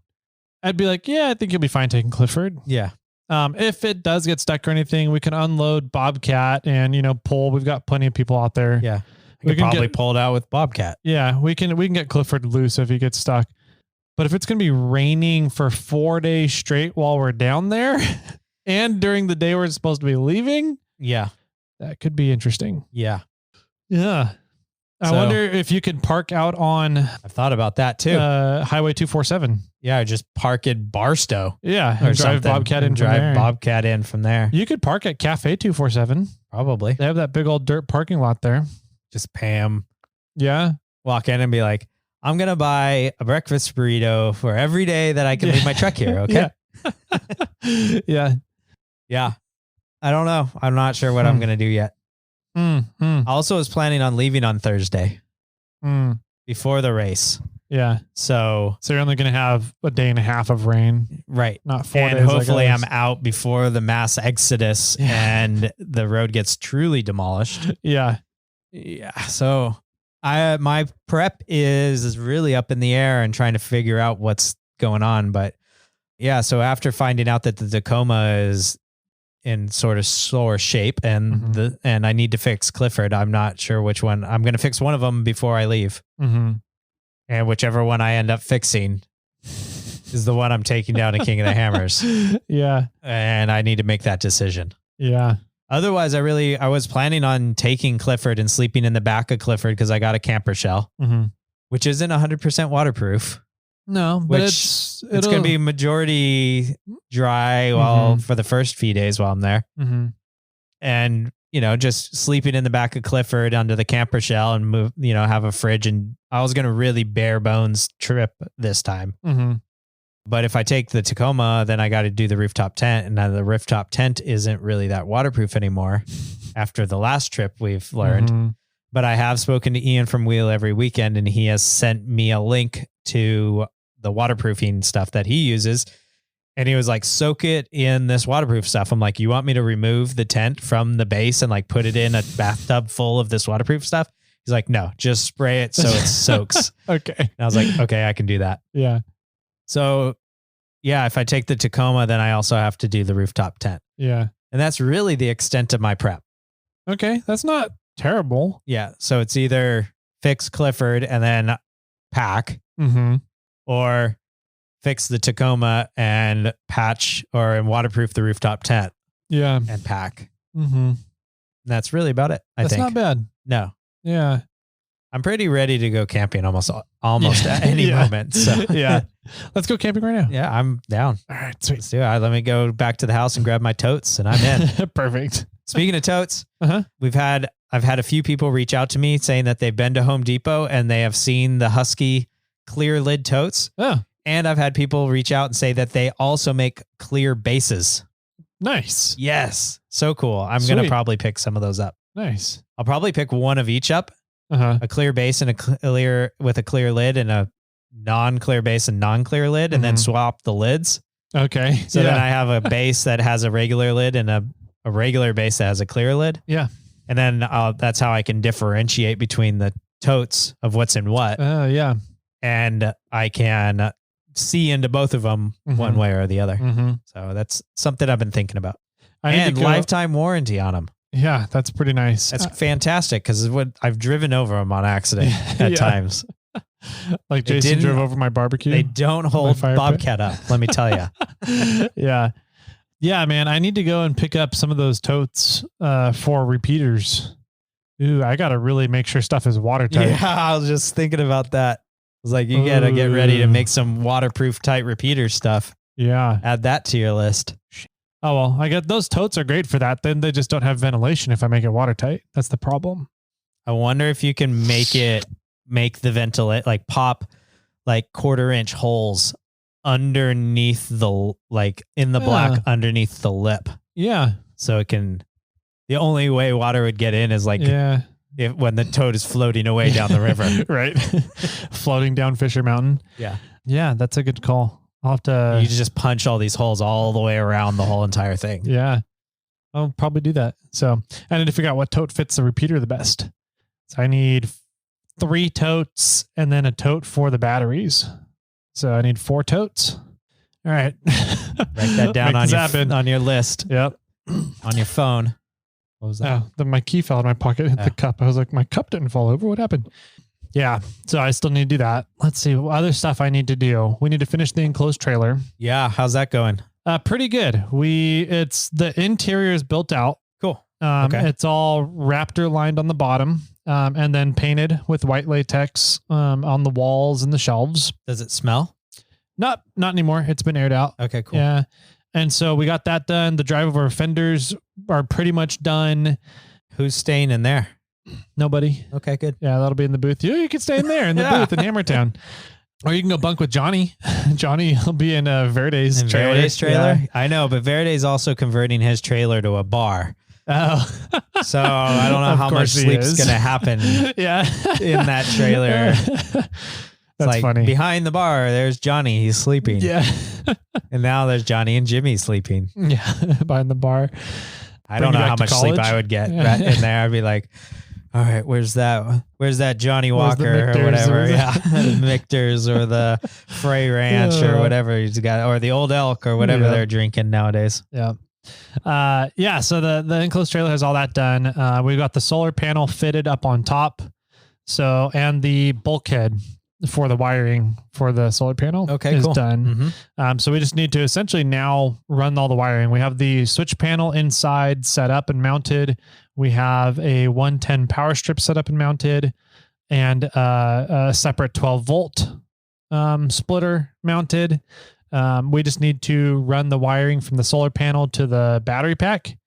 I'd be like, yeah, I think you'll be fine taking Clifford. Yeah. If it does get stuck or anything, we can unload Bobcat and, pull. We've got plenty of people out there. Yeah. We can probably pull it out with Bobcat. Yeah. We can get Clifford loose if he gets stuck. But if it's going to be raining for 4 days straight while we're down there and during the day we're supposed to be leaving. Yeah. That could be interesting. Yeah. Yeah. I wonder if you could park out on... I've thought about that too. Highway 247. Yeah, just park at Barstow. Yeah, and drive Bobcat in from there. Drive Bobcat in from there. You could park at Cafe 247. Probably. They have that big old dirt parking lot there. Just Pam. Yeah. Walk in and be like, I'm going to buy a breakfast burrito for every day that I can leave my truck here, okay? Yeah. Yeah. I don't know. I'm not sure what I'm going to do yet. I also was planning on leaving on Thursday before the race. Yeah. So you're only going to have a day and a half of rain. Right. Not 4 days. And hopefully I'm out before the mass exodus and the road gets truly demolished. Yeah. Yeah. So my prep is really up in the air and trying to figure out what's going on. But yeah, so after finding out that the Tacoma is in sort of sore shape and and I need to fix Clifford, I'm not sure which one. I'm going to fix one of them before I leave. And whichever one I end up fixing is the one I'm taking down to King of the Hammers. Yeah. And I need to make that decision. Yeah. Otherwise, I was planning on taking Clifford and sleeping in the back of Clifford because I got a camper shell, which isn't 100% waterproof. No, but it's going to be majority dry for the first few days while I'm there. And, just sleeping in the back of Clifford under the camper shell and move, have a fridge. And I was going to really bare bones trip this time. But if I take the Tacoma, then I got to do the rooftop tent. And now the rooftop tent isn't really that waterproof anymore after the last trip we've learned. but I have spoken to Ian from Wheel Every Weekend, and he has sent me a link to the waterproofing stuff that he uses. And he was like, soak it in this waterproof stuff. I'm like, you want me to remove the tent from the base and like put it in a bathtub full of this waterproof stuff? He's like, no, just spray it so it soaks. Okay. And I was like, okay, I can do that. Yeah. So yeah, if I take the Tacoma, then I also have to do the rooftop tent. Yeah. And that's really the extent of my prep. Okay. That's not terrible. Yeah. So it's either fix Clifford and then pack, or fix the Tacoma and patch and waterproof the rooftop tent. Yeah. And pack. And that's really about it. I think. That's not bad. No. Yeah. I'm pretty ready to go camping almost at any moment. So yeah. Let's go camping right now. Yeah, I'm down. All right, sweet. Let's do it. Let me go back to the house and grab my totes and I'm in. Perfect. Speaking of totes, I've had a few people reach out to me saying that they've been to Home Depot and they have seen the Husky clear lid totes. Oh. And I've had people reach out and say that they also make clear bases. Nice. Yes. So cool. I'm going to probably pick some of those up. Nice. I'll probably pick one of each up. A clear base and a clear lid and a non-clear base and non-clear lid, and then swap the lids. Okay. So then I have a base that has a regular lid and a regular base that has a clear lid. Yeah. And then that's how I can differentiate between the totes of what's in what. Yeah. And I can see into both of them one way or the other. So that's something I've been thinking about. And lifetime warranty on them. Yeah, that's pretty nice. That's fantastic because I've driven over them on accident at times. Like Jason drove over my barbecue. They don't hold Bobcat up, let me tell you. Yeah. Yeah, man. I need to go and pick up some of those totes for repeaters. Ooh, I got to really make sure stuff is watertight. Yeah, I was just thinking about that. I was like, you got to get ready to make some waterproof tight repeater stuff. Yeah. Add that to your list. Oh, well, I get those totes are great for that. Then they just don't have ventilation if I make it watertight. That's the problem. I wonder if you can make the ventilate, like pop like 1/4-inch holes underneath in the black underneath the lip. Yeah. So it can, the only way water would get in is when the tote is floating away down the river. Right. Floating down Fisher Mountain. Yeah. Yeah. That's a good call. I'll have to. You just punch all these holes all the way around the whole entire thing. Yeah. I'll probably do that. So I need to figure out what tote fits the repeater the best. So I need 3 totes and then a tote for the batteries. So I need 4 totes. All right. Write that down on your list. Yep. On your phone. What was that? Oh, my key fell in my pocket, hit the cup. I was like, my cup didn't fall over. What happened? Yeah. So I still need to do that. Let's see what other stuff I need to do. We need to finish the enclosed trailer. Yeah. How's that going? Pretty good. The interior is built out. Cool. It's all Raptor lined on the bottom, and then painted with white latex, on the walls and the shelves. Does it smell? Not anymore. It's been aired out. Okay, cool. Yeah. And so we got that done. The drive over fenders are pretty much done. Will staying in there? Nobody. Okay, good. Yeah, that'll be in the booth. You can stay in there in the booth in Hammertown. Or you can go bunk with Johnny. Johnny will be in Verde's trailer. Verde's trailer? Yeah. I know, but Verde's also converting his trailer to a bar. Oh. So I don't know how much sleep's going to happen in that trailer. That's funny. Behind the bar, there's Johnny. He's sleeping. Yeah. And now there's Johnny and Jimmy sleeping. Yeah, behind the bar. I don't know how much sleep I would get in there. I'd be like, all right, where's that Johnny Walker or whatever? Yeah. The Michter's or the Frey Ranch or whatever he's got, or the Old Elk or whatever they're drinking nowadays. Yeah. So the enclosed trailer has all that done. We've got the solar panel fitted up on top. So, and the bulkhead for the wiring for the solar panel is done. So we just need to essentially now run all the wiring. We have the switch panel inside set up and mounted. We have a 110 power strip set up and mounted, and a separate 12-volt splitter mounted. We just need to run the wiring from the solar panel to the battery pack.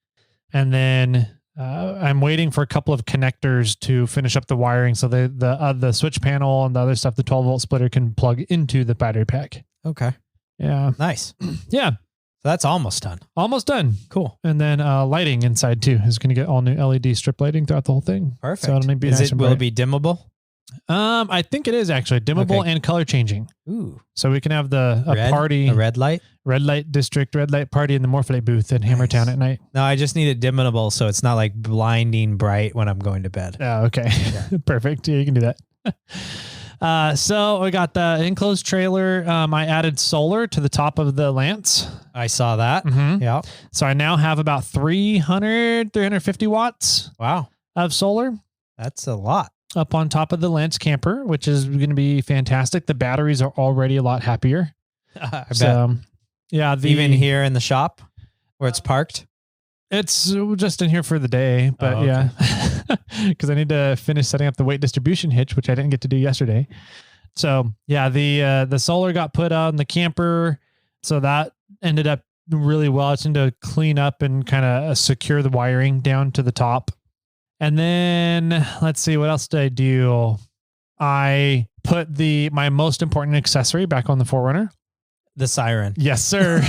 And then I'm waiting for a couple of connectors to finish up the wiring. So the switch panel and the other stuff, the 12-volt splitter can plug into the battery pack. Okay. Yeah. Nice. Yeah. So that's almost done. Almost done. Cool. And then lighting inside too is going to get all new LED strip lighting throughout the whole thing. Perfect. So it'll be nice and will bright. it be dimmable? I think it is actually dimmable and color changing. Ooh. So we can have a red light district, red light party in the MORRFlate booth in Hammertown at night. No, I just need it dimmable so it's not like blinding bright when I'm going to bed. Oh, okay. Yeah. Perfect. Yeah, you can do that. So we got the enclosed trailer. I added solar to the top of the Lance. I saw that. Mm-hmm. Yeah. So I now have about 350 watts. Wow. Of solar. That's a lot. Up on top of the Lance camper, which is going to be fantastic. The batteries are already a lot happier. I bet. Yeah. Even here in the shop where it's parked? It's just in here for the day, but yeah, because I need to finish setting up the weight distribution hitch, which I didn't get to do yesterday. So yeah, the solar got put on the camper. So that ended up really well. It's need to clean up and kind of secure the wiring down to the top. And then let's see, what else did I do? I put my most important accessory back on the 4Runner. The siren. Yes, sir.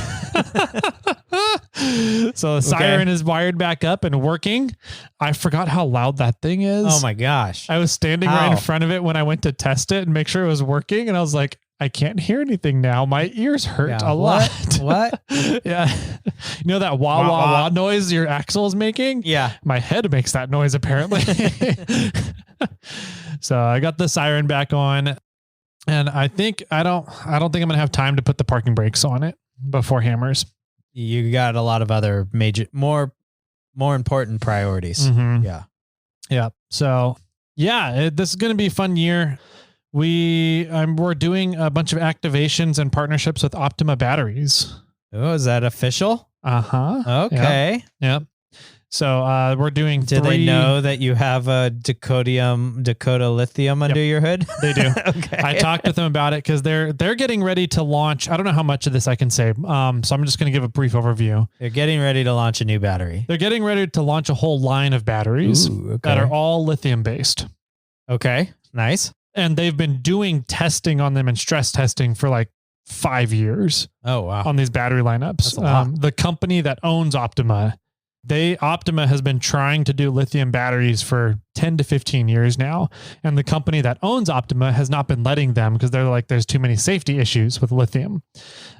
So the siren is wired back up and working. I forgot how loud that thing is. Oh my gosh. I was standing right in front of it when I went to test it and make sure it was working. And I was like, I can't hear anything now. My ears hurt a lot. What? Yeah. You know that wah, wah, wah noise your axle is making? Yeah. My head makes that noise apparently. So I got the siren back on, and I think I don't think I'm going to have time to put the parking brakes on it before Hammers. You got a lot of other more important priorities. Mm-hmm. Yeah. Yeah. So yeah, this is going to be a fun year. We're doing a bunch of activations and partnerships with Optima Batteries. Oh, is that official? Uh-huh. Okay. Yep. So we're doing Do they know that you have a Dakota lithium under your hood? They do. Okay. I talked with them about it because they're getting ready to launch. I don't know how much of this I can say. So I'm just going to give a brief overview. They're getting ready to launch a new battery. They're getting ready to launch a whole line of batteries that are all lithium based. Okay. Nice. And they've been doing testing on them and stress testing for like 5 years. Oh, wow. On these battery lineups. That's a lot. The company that owns Optima, Optima has been trying to do lithium batteries for 10 to 15 years now. And the company that owns Optima has not been letting them because they're like, there's too many safety issues with lithium.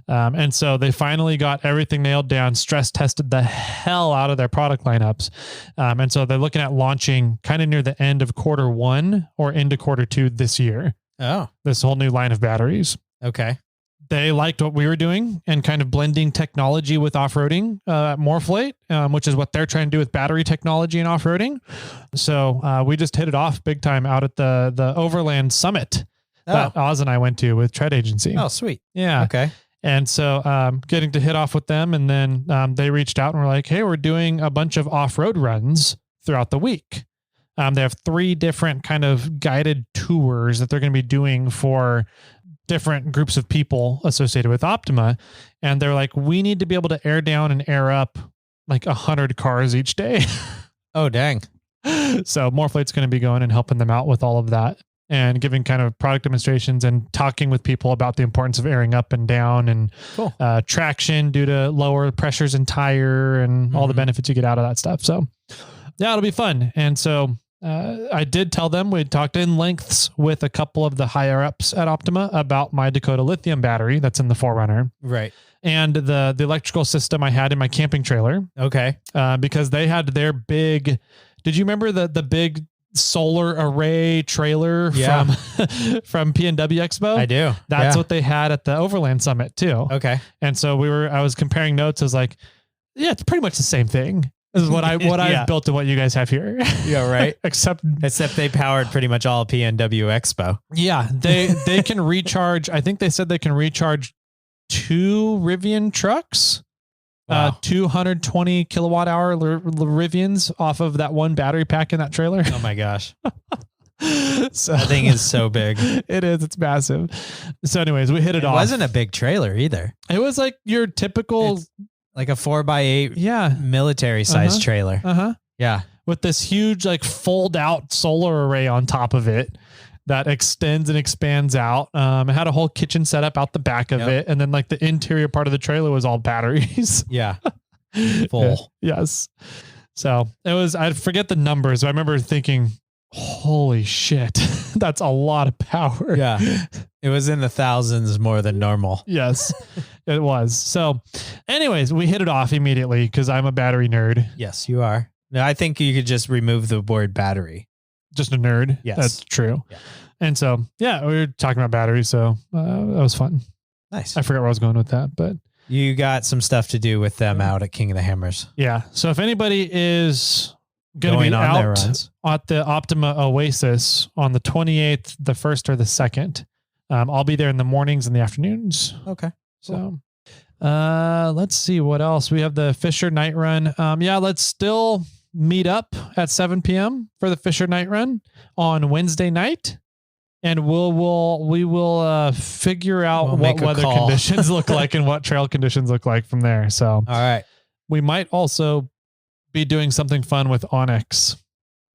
And so they finally got everything nailed down, stress tested the hell out of their product lineups. And so they're looking at launching kind of near the end of quarter 1 or into quarter 2 this year. Oh, this whole new line of batteries. Okay. They liked what we were doing and kind of blending technology with off-roading at MORRFlate, which is what they're trying to do with battery technology and off-roading. So we just hit it off big time out at the Overland Summit that Oz and I went to with Tread Agency. Oh, sweet. Yeah. Okay. And so getting to hit off with them, and then they reached out and were like, hey, we're doing a bunch of off-road runs throughout the week. They have 3 different kind of guided tours that they're going to be doing for different groups of people associated with Optima. And they're like, we need to be able to air down and air up like 100 cars each day. Oh, dang. So MORRFlate's going to be going and helping them out with all of that and giving kind of product demonstrations and talking with people about the importance of airing up and down and traction due to lower pressures in tire and all the benefits you get out of that stuff. So yeah, it'll be fun. And so I did tell them we'd talked in lengths with a couple of the higher ups at Optima about my Dakota lithium battery that's in the 4Runner. Right. And the electrical system I had in my camping trailer. Okay. Because they had their big, did you remember the big solar array trailer from PNW Expo? I do. That's what they had at the Overland Summit too. Okay. And so I was comparing notes. I was like, yeah, it's pretty much the same thing. This is what I've built and what you guys have here. Yeah, right. Except they powered pretty much all PNW Expo. Yeah, they can recharge. I think they said they can recharge 2 Rivian trucks, 220 kilowatt hour Rivians off of that one battery pack in that trailer. Oh my gosh. So, that thing is so big. It is. It's massive. So anyways, we hit it off. It wasn't a big trailer either. It was like your typical... Like a 4x8 military size trailer. Uh-huh. Yeah. With this huge like fold out solar array on top of it that extends and expands out. It had a whole kitchen setup out the back of it. And then like the interior part of the trailer was all batteries. Yeah. Full. Yes. So it was, I forget the numbers. I remember thinking, holy shit, that's a lot of power. Yeah. It was in the thousands more than normal. Yes, it was. So anyways, we hit it off immediately because I'm a battery nerd. Yes, you are. I think you could just remove the word battery. Just a nerd. Yes. That's true. Yeah. And so, yeah, we were talking about batteries. So that was fun. Nice. I forgot where I was going with that, but you got some stuff to do with them out at King of the Hammers. Yeah. So if anybody is going to be on their out runs at the Optima Oasis on the 28th, the 1st or the 2nd, I'll be there in the mornings and the afternoons. Okay. So, let's see what else. We have the Fisher night run. Yeah, let's still meet up at 7 p.m. for the Fisher night run on Wednesday night. And we will figure out what weather conditions look like and what trail conditions look like from there. So, all right. We might also be doing something fun with Onyx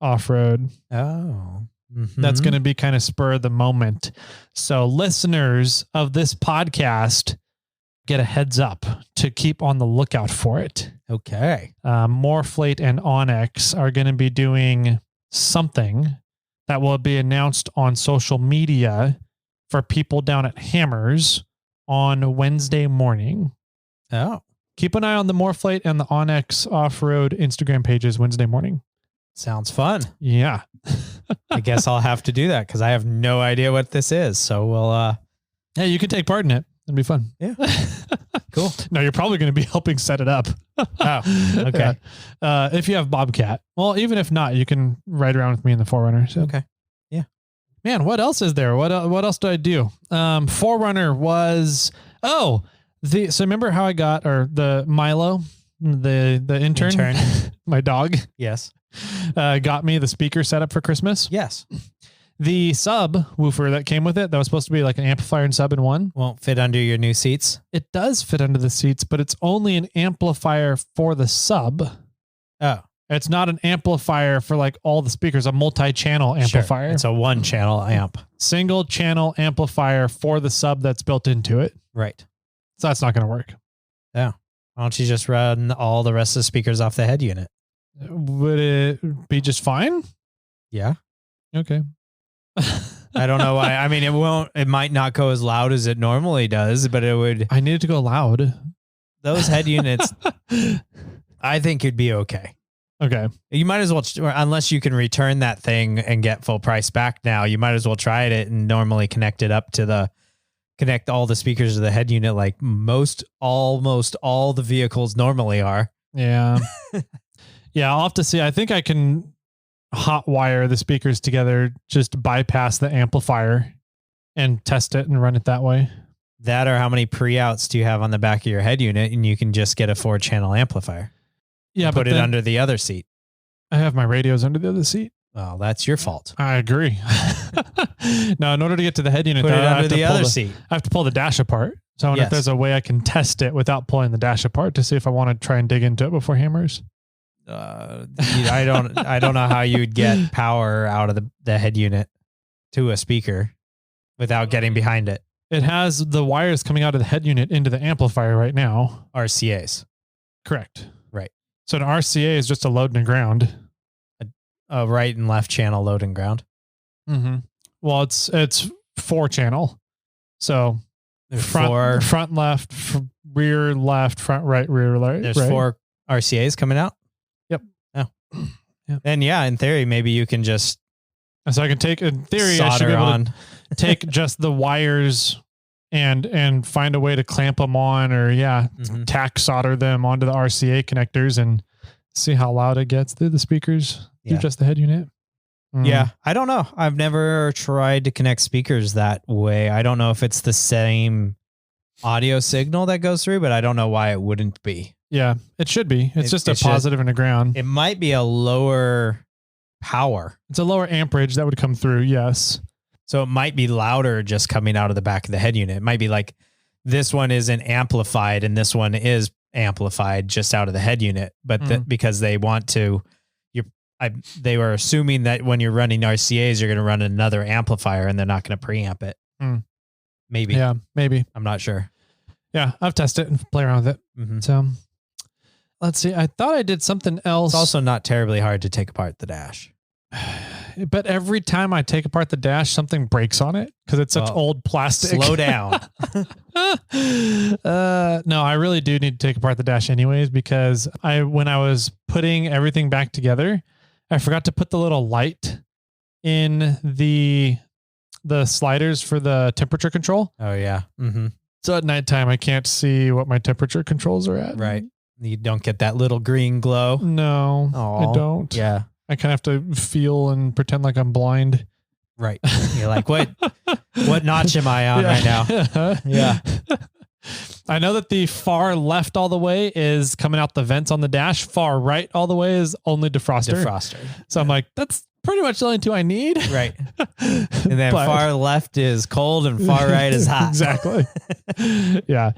off-road. Oh, that's going to be kind of spur of the moment. So listeners of this podcast get a heads up to keep on the lookout for it. Okay. MORRFlate and Onyx are going to be doing something that will be announced on social media for people down at Hammers on Wednesday morning. Oh. Keep an eye on the MORRFlate and the Onyx off-road Instagram pages Wednesday morning. Sounds fun. Yeah. I guess I'll have to do that because I have no idea what this is. So we'll... Yeah, you can take part in it. It'll be fun. Yeah. Cool. No, you're probably going to be helping set it up. Oh, okay. Yeah. If you have Bobcat. Well, even if not, you can ride around with me in the Forerunner. So. Okay. Yeah. Man, what else is there? What else do I do? Forerunner was... so remember how I got, or the Milo, the intern? My dog. Yes. Got me the speaker setup for Christmas. Yes. The sub woofer that came with it, that was supposed to be like an amplifier and sub in one. Won't fit under your new seats. It does fit under the seats, but it's only an amplifier for the sub. Oh. It's not an amplifier for like all the speakers, a multi-channel amplifier. Sure. It's a one-channel amp. Single channel amplifier for the sub that's built into it. Right. So that's not going to work. Yeah. Why don't you just run all the rest of the speakers off the head unit? Would it be just fine? Yeah. Okay. I don't know why. I mean, it might not go as loud as it normally does, but it would. I need it to go loud. Those head units, I think it'd be okay. Okay. You might as well, unless you can return that thing and get full price back now, you might as well try it and normally connect all the speakers to the head unit like almost all the vehicles normally are. Yeah. Yeah, I'll have to see. I think I can hot wire the speakers together, just bypass the amplifier and test it and run it that way. That, or how many pre-outs do you have on the back of your head unit, and you can just get a 4-channel amplifier. Yeah, put it under the other seat. I have my radios under the other seat. Well, that's your fault. I agree. No, in order to get to the head unit, put it under the other seat. I have to pull the dash apart. So I wonder if there's a way I can test it without pulling the dash apart to see if I want to try and dig into it before Hammers. I don't know how you'd get power out of the head unit to a speaker without getting behind it. It has the wires coming out of the head unit into the amplifier right now. RCAs. Correct. Right. So an RCA is just a load and ground. A right and left channel load and ground. Mm-hmm. Well, it's 4-channel. So front left, rear left, front right, rear right. There's 4 RCAs coming out. Yep. Oh. Yeah. And yeah, in theory, maybe you can just. So I can take, in theory, I should be able to take just the wires and find a way to clamp them on, or tack solder them onto the RCA connectors and see how loud it gets through the speakers through just the head unit. Yeah. I don't know. I've never tried to connect speakers that way. I don't know if it's the same audio signal that goes through, but I don't know why it wouldn't be. Yeah, it should be. It's just a positive and a ground. It might be a lower power. It's a lower amperage that would come through. Yes. So it might be louder just coming out of the back of the head unit. It might be like this one isn't amplified and this one is amplified just out of the head unit, but because they want to, they were assuming that when you're running RCAs, you're going to run another amplifier and they're not going to preamp it. Maybe. Yeah, maybe. I'm not sure. Yeah, I've tested it and play around with it. Mm-hmm. So let's see. I thought I did something else. It's also not terribly hard to take apart the dash. But every time I take apart the dash, something breaks on it because it's such old plastic. Slow down. No, I really do need to take apart the dash anyways, because when I was putting everything back together, I forgot to put the little light in the sliders for the temperature control. Oh yeah. Mm-hmm. So at nighttime, I can't see what my temperature controls are at. Right. You don't get that little green glow. No, Aww. I don't. Yeah. I kind of have to feel and pretend like I'm blind. Right. You're like, what notch am I on right now? Yeah. I know that the far left all the way is coming out the vents on the dash. Far right all the way is only defroster. So I'm like, that's pretty much the only two I need. Right. And then far left is cold and far right is hot. Exactly. Yeah.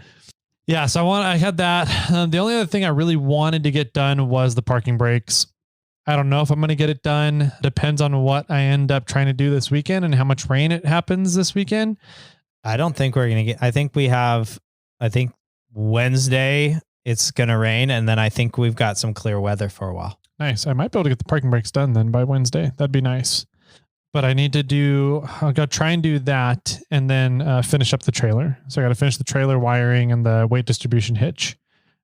Yeah. So I had that. The only other thing I really wanted to get done was the parking brakes. I don't know if I'm going to get it done. Depends on what I end up trying to do this weekend and how much rain it happens this weekend. I don't think we're going to get, I think Wednesday it's going to rain. And then I think we've got some clear weather for a while. Nice. I might be able to get the parking brakes done then by Wednesday. That'd be nice. But I need to I'll go try and do that and then finish up the trailer. So I got to finish the trailer wiring and the weight distribution hitch.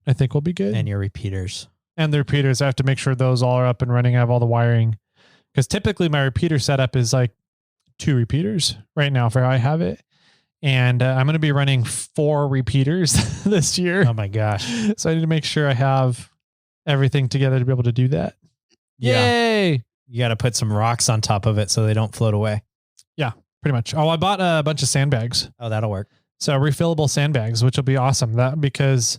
I think we'll be good. And your repeaters. And the repeaters, I have to make sure those all are up and running. I have all the wiring. Because typically my repeater setup is like 2 repeaters right now for how I have it. And I'm going to be running 4 repeaters this year. Oh my gosh. So I need to make sure I have everything together to be able to do that. Yeah. Yay! You got to put some rocks on top of it so they don't float away. Yeah, pretty much. Oh, I bought a bunch of sandbags. Oh, that'll work. So refillable sandbags, which will be awesome. Because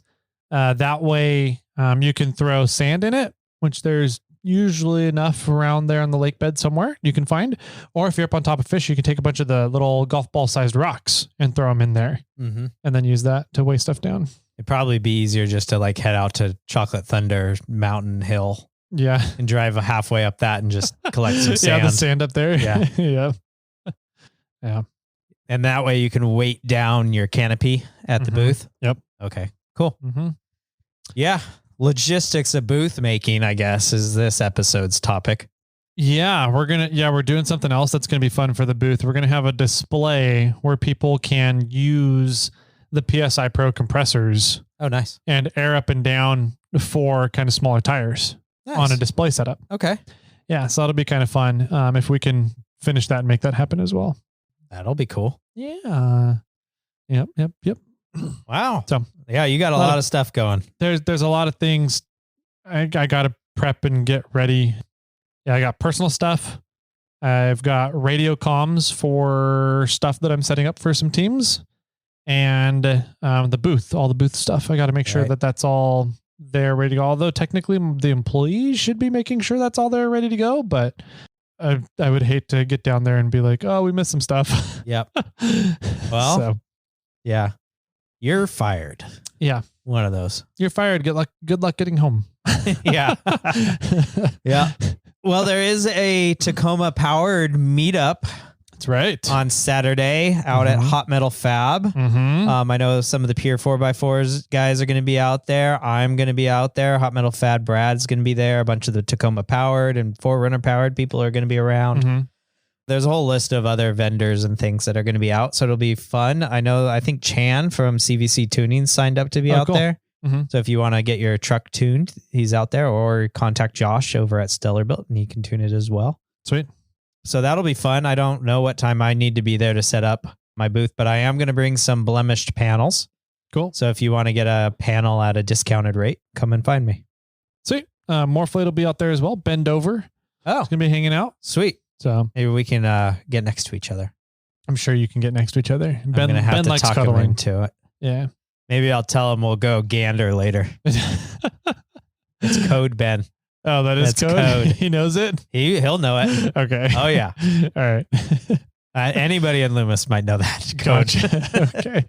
that way you can throw sand in it, which there's usually enough around there on the lake bed somewhere you can find. Or if you're up on top of fish, you can take a bunch of the little golf ball sized rocks and throw them in there and then use that to weigh stuff down. It'd probably be easier just to like head out to Chocolate Thunder Mountain Hill. Yeah. And drive halfway up that and just collect some sand. Yeah, the sand up there. Yeah. Yeah. Yeah. And that way you can weight down your canopy at the booth. Yep. Okay, cool. Yeah. Logistics of booth making, I guess, is this episode's topic. Yeah, we're doing something else that's going to be fun for the booth. We're going to have a display where people can use the PSI Pro compressors. Oh, nice. And air up and down for kind of smaller tires on a display setup. Okay. Yeah, so that'll be kind of fun if we can finish that and make that happen as well. That'll be cool. Yeah. Yep. Wow. So yeah, you got a lot of stuff going. There's a lot of things I got to prep and get ready. Yeah, I got personal stuff. I've got radio comms for stuff that I'm setting up for some teams, and the booth, all the booth stuff. I got to make sure that that's all there ready to go. Although technically the employees should be making sure that's all there ready to go, but I would hate to get down there and be like, oh, we missed some stuff. Yep. Well, yeah, you're fired. Yeah. One of those. You're fired. Good luck getting home. Yeah. Yeah. Well, there is a Tacoma powered meetup. That's right. On Saturday out at Hot Metal Fab. I know some of the Pure 4x4s guys are going to be out there. I'm going to be out there. Hot Metal Fab Brad's going to be there. A bunch of the Tacoma powered and Forerunner powered people are going to be around. There's a whole list of other vendors and things that are going to be out. So it'll be fun. I think Chan from CVC Tuning signed up to be out there. So if you want to get your truck tuned, he's out there, or contact Josh over at Stellar Built and he can tune it as well. Sweet. So that'll be fun. I don't know what time I need to be there to set up my booth, but I am going to bring some blemished panels. Cool. So if you want to get a panel at a discounted rate, come and find me. Sweet. MORRFlate will be out there as well. Bend over. Oh, it's going to be hanging out. Sweet. So maybe we can get next to each other. I'm sure you can get next to each other. I'm going to have to talk him into it. Yeah. Maybe I'll tell him we'll go gander later. It's code, Ben. Oh, that's code. He knows it. He'll know it. Okay. Oh yeah. All right. Anybody in Loomis might know that code. Okay.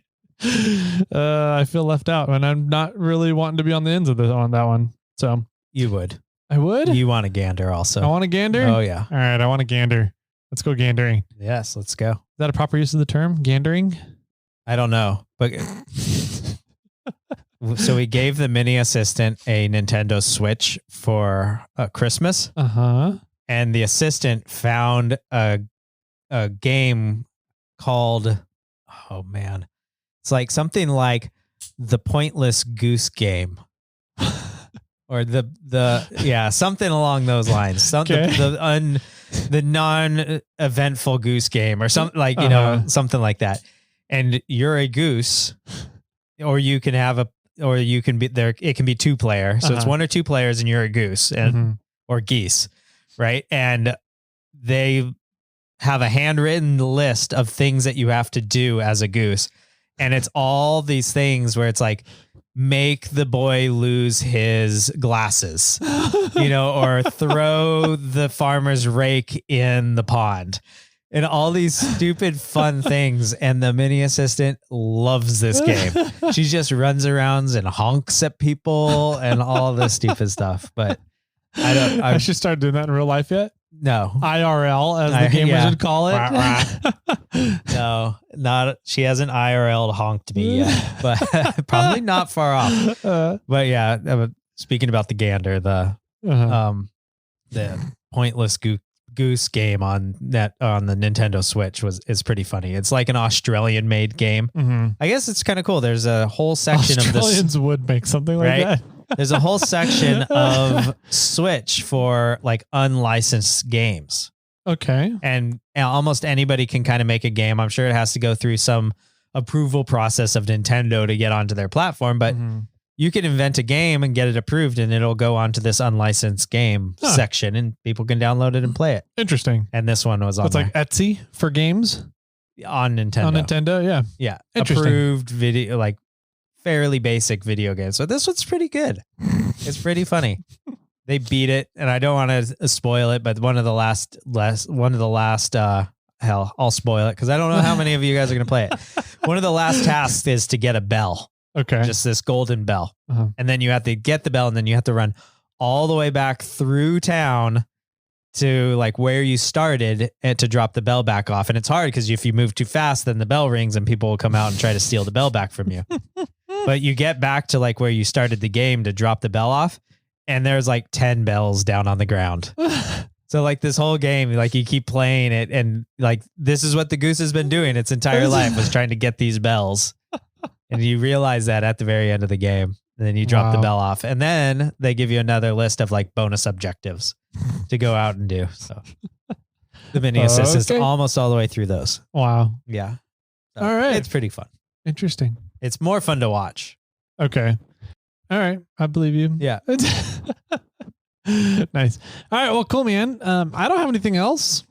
I feel left out, and I'm not really wanting to be on the ends of on that one. So you would. I would. You want a gander also. I want a gander? Oh, yeah. All right. I want a gander. Let's go gandering. Yes, let's go. Is that a proper use of the term? Gandering? I don't know. But so we gave the mini assistant a Nintendo Switch for Christmas. Uh-huh. And the assistant found a game called, oh man, it's like something like the Pointless Goose Game. Or something along those lines. The non-eventful goose game or something like, something like that. And you're a goose, or you can be there. It can be 2-player. So it's 1 or 2 players and you're a goose or geese. Right. And they have a handwritten list of things that you have to do as a goose. And it's all these things where it's like, make the boy lose his glasses, or throw the farmer's rake in the pond, and all these stupid fun things. And the mini assistant loves this game. She just runs around and honks at people and all this stupid stuff. But I should start doing that in real life yet. No. IRL, as the gamers would call it. No, not. She hasn't IRL honked me yet, but probably not far off. But yeah, speaking about the gander, the Pointless Goose game on the Nintendo Switch is pretty funny. It's like an Australian made game. Mm-hmm. I guess it's kind of cool. There's a whole section of this. Australians would make something like that. There's a whole section of Switch for like unlicensed games. Okay. And almost anybody can kind of make a game. I'm sure it has to go through some approval process of Nintendo to get onto their platform, but you can invent a game and get it approved and it'll go onto this unlicensed game section and people can download it and play it. Interesting. And this one was on it's like Etsy for games on Nintendo. On Nintendo, yeah. Yeah. Interesting. Approved video, like fairly basic video game. So this one's pretty good. It's pretty funny. They beat it, and I don't want to spoil it, but one of the last hell, I'll spoil it because I don't know how many of you guys are going to play it. One of the last tasks is to get a bell. Okay. Just this golden bell. And then you have to get the bell, and then you have to run all the way back through town to like where you started and to drop the bell back off. And it's hard because if you move too fast, then the bell rings and people will come out and try to steal the bell back from you. But you get back to like where you started the game to drop the bell off, and there's like 10 bells down on the ground. So like this whole game, like you keep playing it, and like this is what the goose has been doing its entire life, was trying to get these bells. And you realize that at the very end of the game. And then you drop the bell off, and then they give you another list of like bonus objectives to go out and do. So the mini assist is almost all the way through those. Wow. Yeah. So all right. It's pretty fun. Interesting. It's more fun to watch. Okay. All right. I believe you. Yeah. Nice. All right. Well, cool, man. I don't have anything else.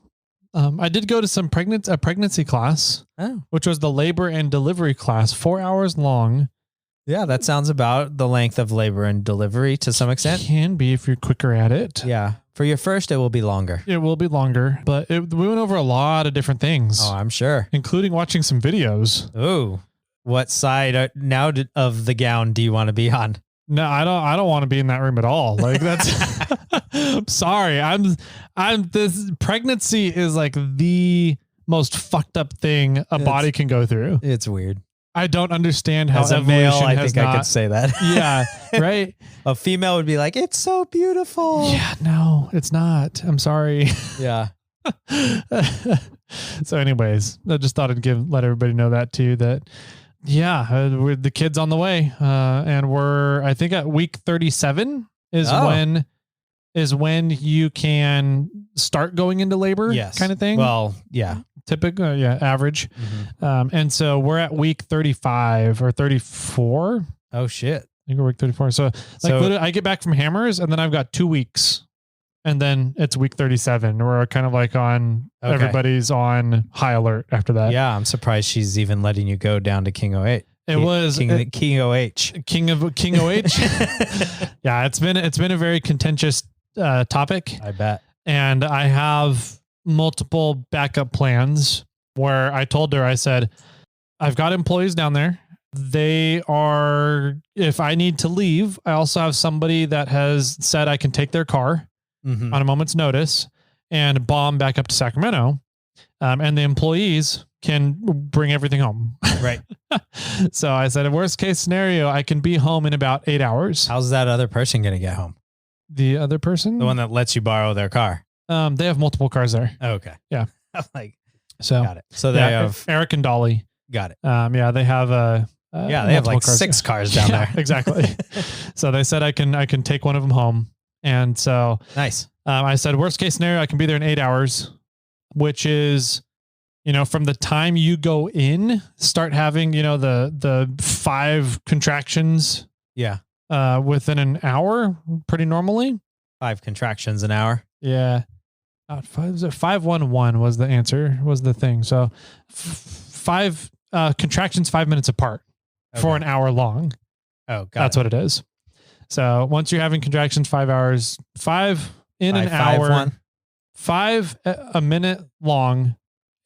I did go to a pregnancy class, which was the labor and delivery class, 4 hours long. Yeah, that sounds about the length of labor and delivery to some extent. Can be if you're quicker at it. Yeah. For your first, it will be longer. It will be longer, but we went over a lot of different things. Oh, I'm sure. Including watching some videos. Ooh. What side now of the gown do you want to be on? No, I don't want to be in that room at all. Like that's, I'm sorry. This pregnancy is like the most fucked up thing a body can go through. It's weird. I don't understand how as a male, I think I could say that. Yeah. Right. A female would be like, it's so beautiful. Yeah, no, it's not. I'm sorry. Yeah. So anyways, I just thought I'd let everybody know that too, that we're the kids on the way. And we're, I think at week 37 is when you can start going into labor. Yes. Kind of thing. Well, yeah. Typical. Average. Mm-hmm. And so we're at week 35 or 34. Oh shit. I think we're week 34. So literally I get back from Hammers and then I've got 2 weeks. And then it's week 37. We're kind of like everybody's on high alert after that. Yeah, I'm surprised she's even letting you go down to King OH. King OH. King OH. Yeah, it's been a very contentious topic. I bet. And I have multiple backup plans where I told her, I said, I've got employees down there They are, if I need to leave, I also have somebody that has said I can take their car on a moment's notice and bomb back up to Sacramento. And the employees can bring everything home. Right. So I said, worst case scenario, I can be home in about 8 hours. How's that other person going to get home? The other person? The one that lets you borrow their car. They have multiple cars there. Oh, okay. Yeah. I'm like, so got it. So they have Eric and Dolly. Got it. Yeah, they have they have like cars. 6 cars down there. Exactly. So they said I can take one of them home. And so nice. I said, worst case scenario, I can be there in 8 hours, which is, from the time you go in, start having, the 5 contractions. Yeah. Within an hour, pretty normally. 5 contractions an hour. Yeah. 511 was the answer, was the thing. So 5 contractions 5 minutes apart for an hour long. Oh, that's what it is. So once you're having contractions 5 hours, 5 in an hour, 5 a minute long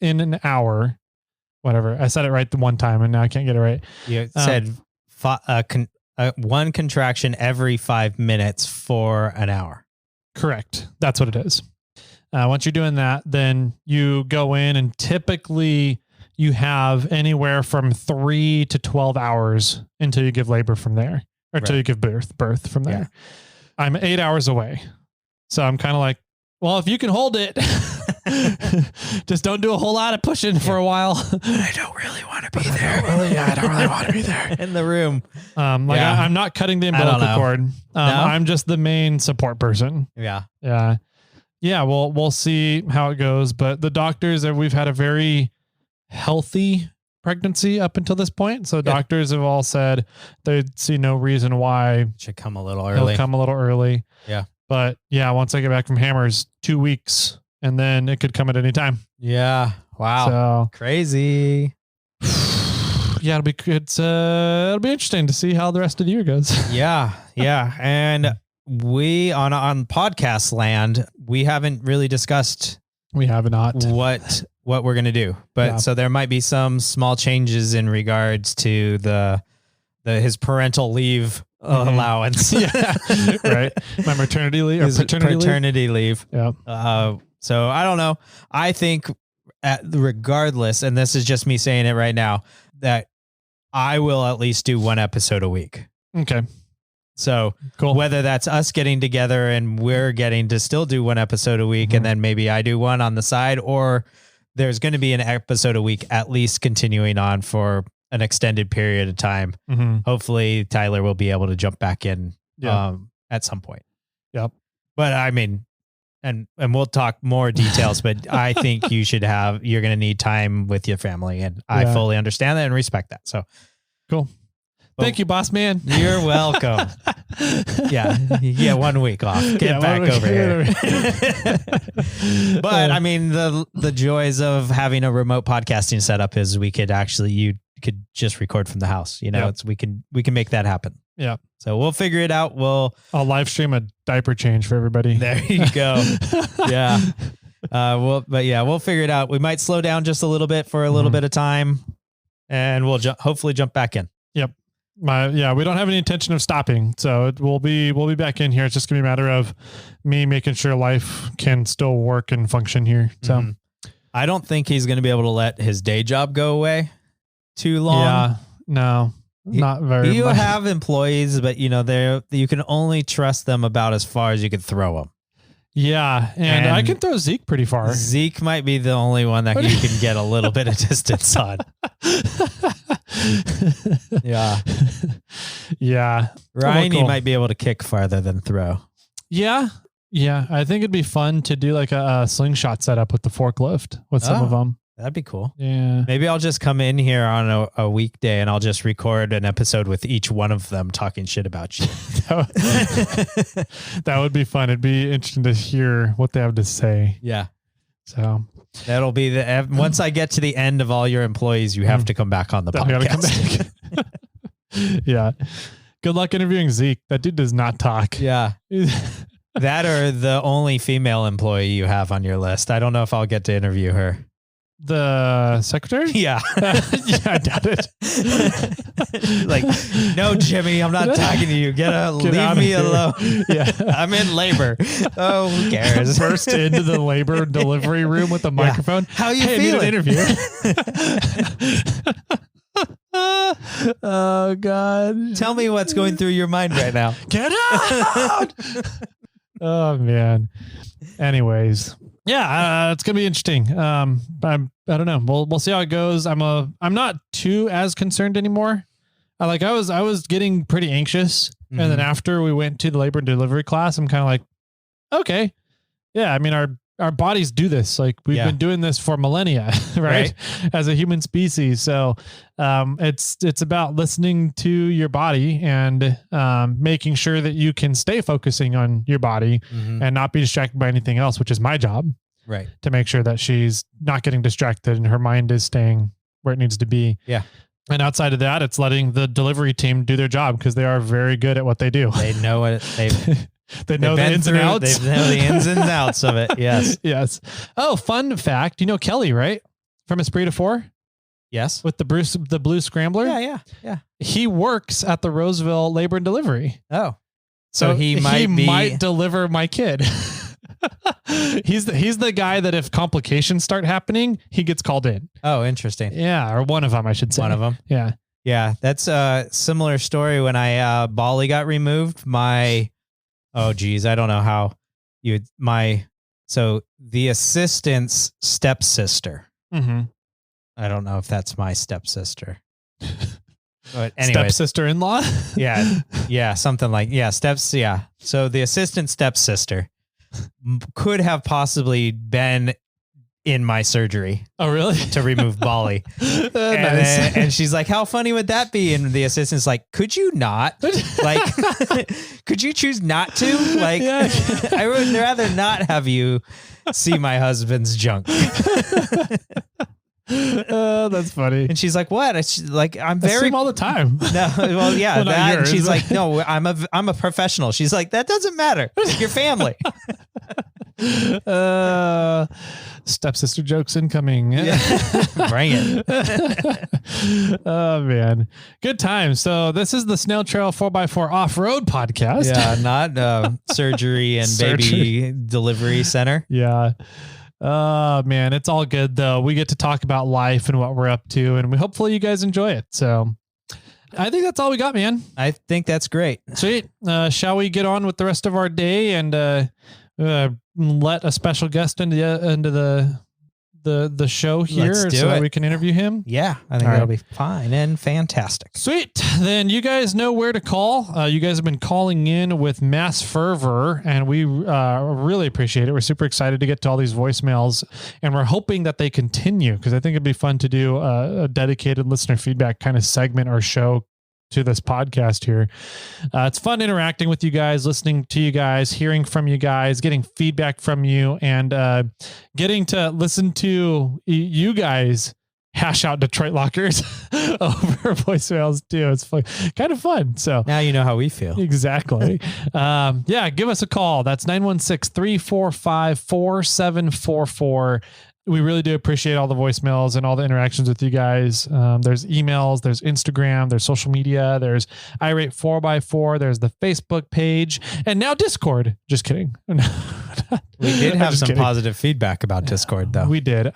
in an hour, whatever. I said it right the one time and now I can't get it right. You said 1 contraction every 5 minutes for an hour. Correct. That's what it is. Once you're doing that, then you go in and typically you have anywhere from 3 to 12 hours until you give labor from there, or until you give birth from there. Yeah. I'm 8 hours away. So I'm kind of like, well, if you can hold it, just don't do a whole lot of pushing for a while. I don't really want to be there. I don't really want to be there in the room. I'm not cutting the umbilical cord. I'm just the main support person. Yeah. Yeah. Yeah. We'll see how it goes, but the doctors we've had a very healthy pregnancy up until this point. So doctors have all said they see no reason why should come a little early. It'll come a little early. Yeah. But yeah, once I get back from Hammers, 2 weeks, and then it could come at any time. Yeah. Wow. So crazy. Yeah, it'll be interesting to see how the rest of the year goes. Yeah. And we on podcast land, we haven't really discussed. We have not what we're gonna do, but so there might be some small changes in regards to his parental leave allowance. Yeah, right. My maternity leave or paternity leave. Yeah. So I don't know. I think regardless, and this is just me saying it right now, that I will at least do 1 episode a week. Okay. So cool. Whether that's us getting together and we're getting to still do 1 episode a week, and then maybe I do one on the side, or there's going to be an episode a week, at least continuing on for an extended period of time. Hopefully Tyler will be able to jump back in at some point. Yep. But I mean, and we'll talk more details, but I think you're going to need time with your family, and I fully understand that and respect that. So cool. Thank you, boss man. You're welcome. Yeah. You get 1 week off. Get back over here. But I mean, the joys of having a remote podcasting setup is you could just record from the house. We can make that happen. Yeah. So we'll figure it out. I'll live stream a diaper change for everybody. There you go. Yeah. We'll figure it out. We might slow down just a little bit for a little bit of time, and we'll hopefully jump back in. Yep. We don't have any intention of stopping. So we'll be back in here. It's just gonna be a matter of me making sure life can still work and function here. So I don't think he's going to be able to let his day job go away too long. Yeah. No. Not very You much. have employees, but you can only trust them about as far as you can throw them. Yeah. And I can throw Zeke pretty far. Zeke might be the only one that you can get a little bit of distance on. Yeah. Yeah. Ryan, you might be able to kick farther than throw. Yeah. Yeah. I think it'd be fun to do like a slingshot setup with the forklift with some of them. That'd be cool. Yeah. Maybe I'll just come in here on a weekday and I'll just record an episode with each one of them talking shit about you. That would be fun. It'd be interesting to hear what they have to say. Yeah. So that'll be once I get to the end of all your employees, you have to come back on the podcast. Come back. Yeah. Good luck interviewing Zeke. That dude does not talk. Yeah. That or the only female employee you have on your list. I don't know if I'll get to interview her. The secretary? Yeah. Yeah, I doubt it. Like, no, Jimmy, I'm not talking to you. Leave me alone. Yeah. I'm in labor. Oh, who cares? Burst into the labor delivery room with a microphone. How you Hey, feeling? I need an interview. Oh, God. Tell me what's going through your mind right now. Get out! Oh, man. Anyways. Yeah, it's gonna be interesting. I don't know. We'll see how it goes. I'm not too as concerned anymore. I was getting pretty anxious, and then after we went to the labor and delivery class, I'm kind of like, okay, yeah. I mean, our bodies do this. Like we've been doing this for millennia, right? As a human species. So, it's about listening to your body and making sure that you can stay focusing on your body and not be distracted by anything else, which is my job, right? To make sure that she's not getting distracted and her mind is staying where it needs to be. Yeah. And outside of that, it's letting the delivery team do their job because they are very good at what they do. They know what they know the ins and outs. They know the ins and outs of it. Yes. Yes. Oh, fun fact. You know Kelly, right? From Esprit de Four? Yes. With the Blue Scrambler? Yeah. He works at the Roseville Labor and Delivery. Oh. So he might deliver my kid. He's the guy that if complications start happening, he gets called in. Oh, interesting. Yeah, or one of them, I should say. One of them. Yeah. Yeah, that's a similar story when Bali got removed. I don't know how so the assistant's stepsister. Mm-hmm. I don't know if that's my stepsister. But anyways. Stepsister-in-law? Yeah, something like, So the assistant stepsister could have possibly been in my surgery. Oh, really? To remove Bali. Nice. And she's like, how funny would that be? And the assistant's like, could you not? Like, could you choose not to? Like, I would rather not have you see my husband's junk. That's funny. And she's like, what? It's like, I'm I see very him all the time. No, well, yeah, Well, that. yours, And she's like, no, I'm a professional. She's like, that doesn't matter. Your family. Stepsister jokes incoming. Yeah. Bring it. Oh man, good time. So this is the Snail Trail 4x4 off-road podcast. Yeah, not surgery and baby delivery center. Yeah. Oh man, it's all good though. We get to talk about life and what we're up to, and hopefully you guys enjoy it. So I think that's all we got, man. I think that's great. Sweet. Shall we get on with the rest of our day and let a special guest into the show here so that we can interview him? Yeah, I think that'll be fine and fantastic. Sweet. Then you guys know where to call. You guys have been calling in with mass fervor, and we really appreciate it. We're super excited to get to all these voicemails, and we're hoping that they continue because I think it'd be fun to do a dedicated listener feedback kind of segment or show to this podcast here. It's fun interacting with you guys, listening to you guys, hearing from you guys, getting feedback from you, and getting to listen to you guys hash out Detroit lockers over voicemails too. It's kind of fun. So now you know how we feel. Exactly. Give us a call. That's 916-345-4744. We really do appreciate all the voicemails and all the interactions with you guys. There's emails, there's Instagram, there's social media, there's iRate 4x4, there's the Facebook page, and now Discord. Just kidding. We did have some positive feedback about Discord, though. We did.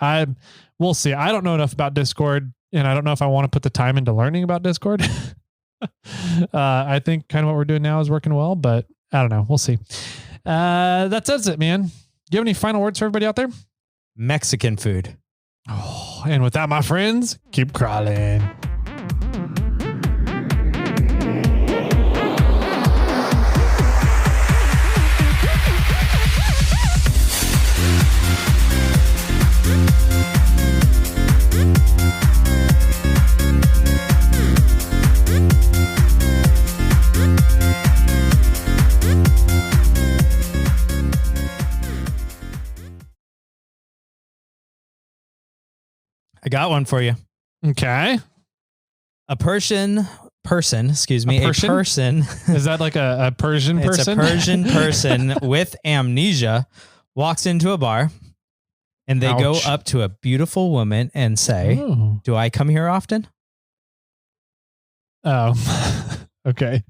We'll see. I don't know enough about Discord, and I don't know if I want to put the time into learning about Discord. I think kind of what we're doing now is working well, but I don't know. We'll see. That says it, man. Do you have any final words for everybody out there? Mexican food. Oh, and with that, my friends, keep crawling. I got one for you. Okay. A person, excuse me, a person. Is that like a Persian person? It's a Persian person with amnesia walks into a bar And they go Ouch. up to a beautiful woman and say, Oh. do I come here often? Oh, okay.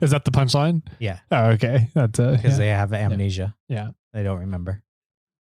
Is that the punchline? Yeah. Oh, okay. That's Because they have amnesia. Yeah. They don't remember.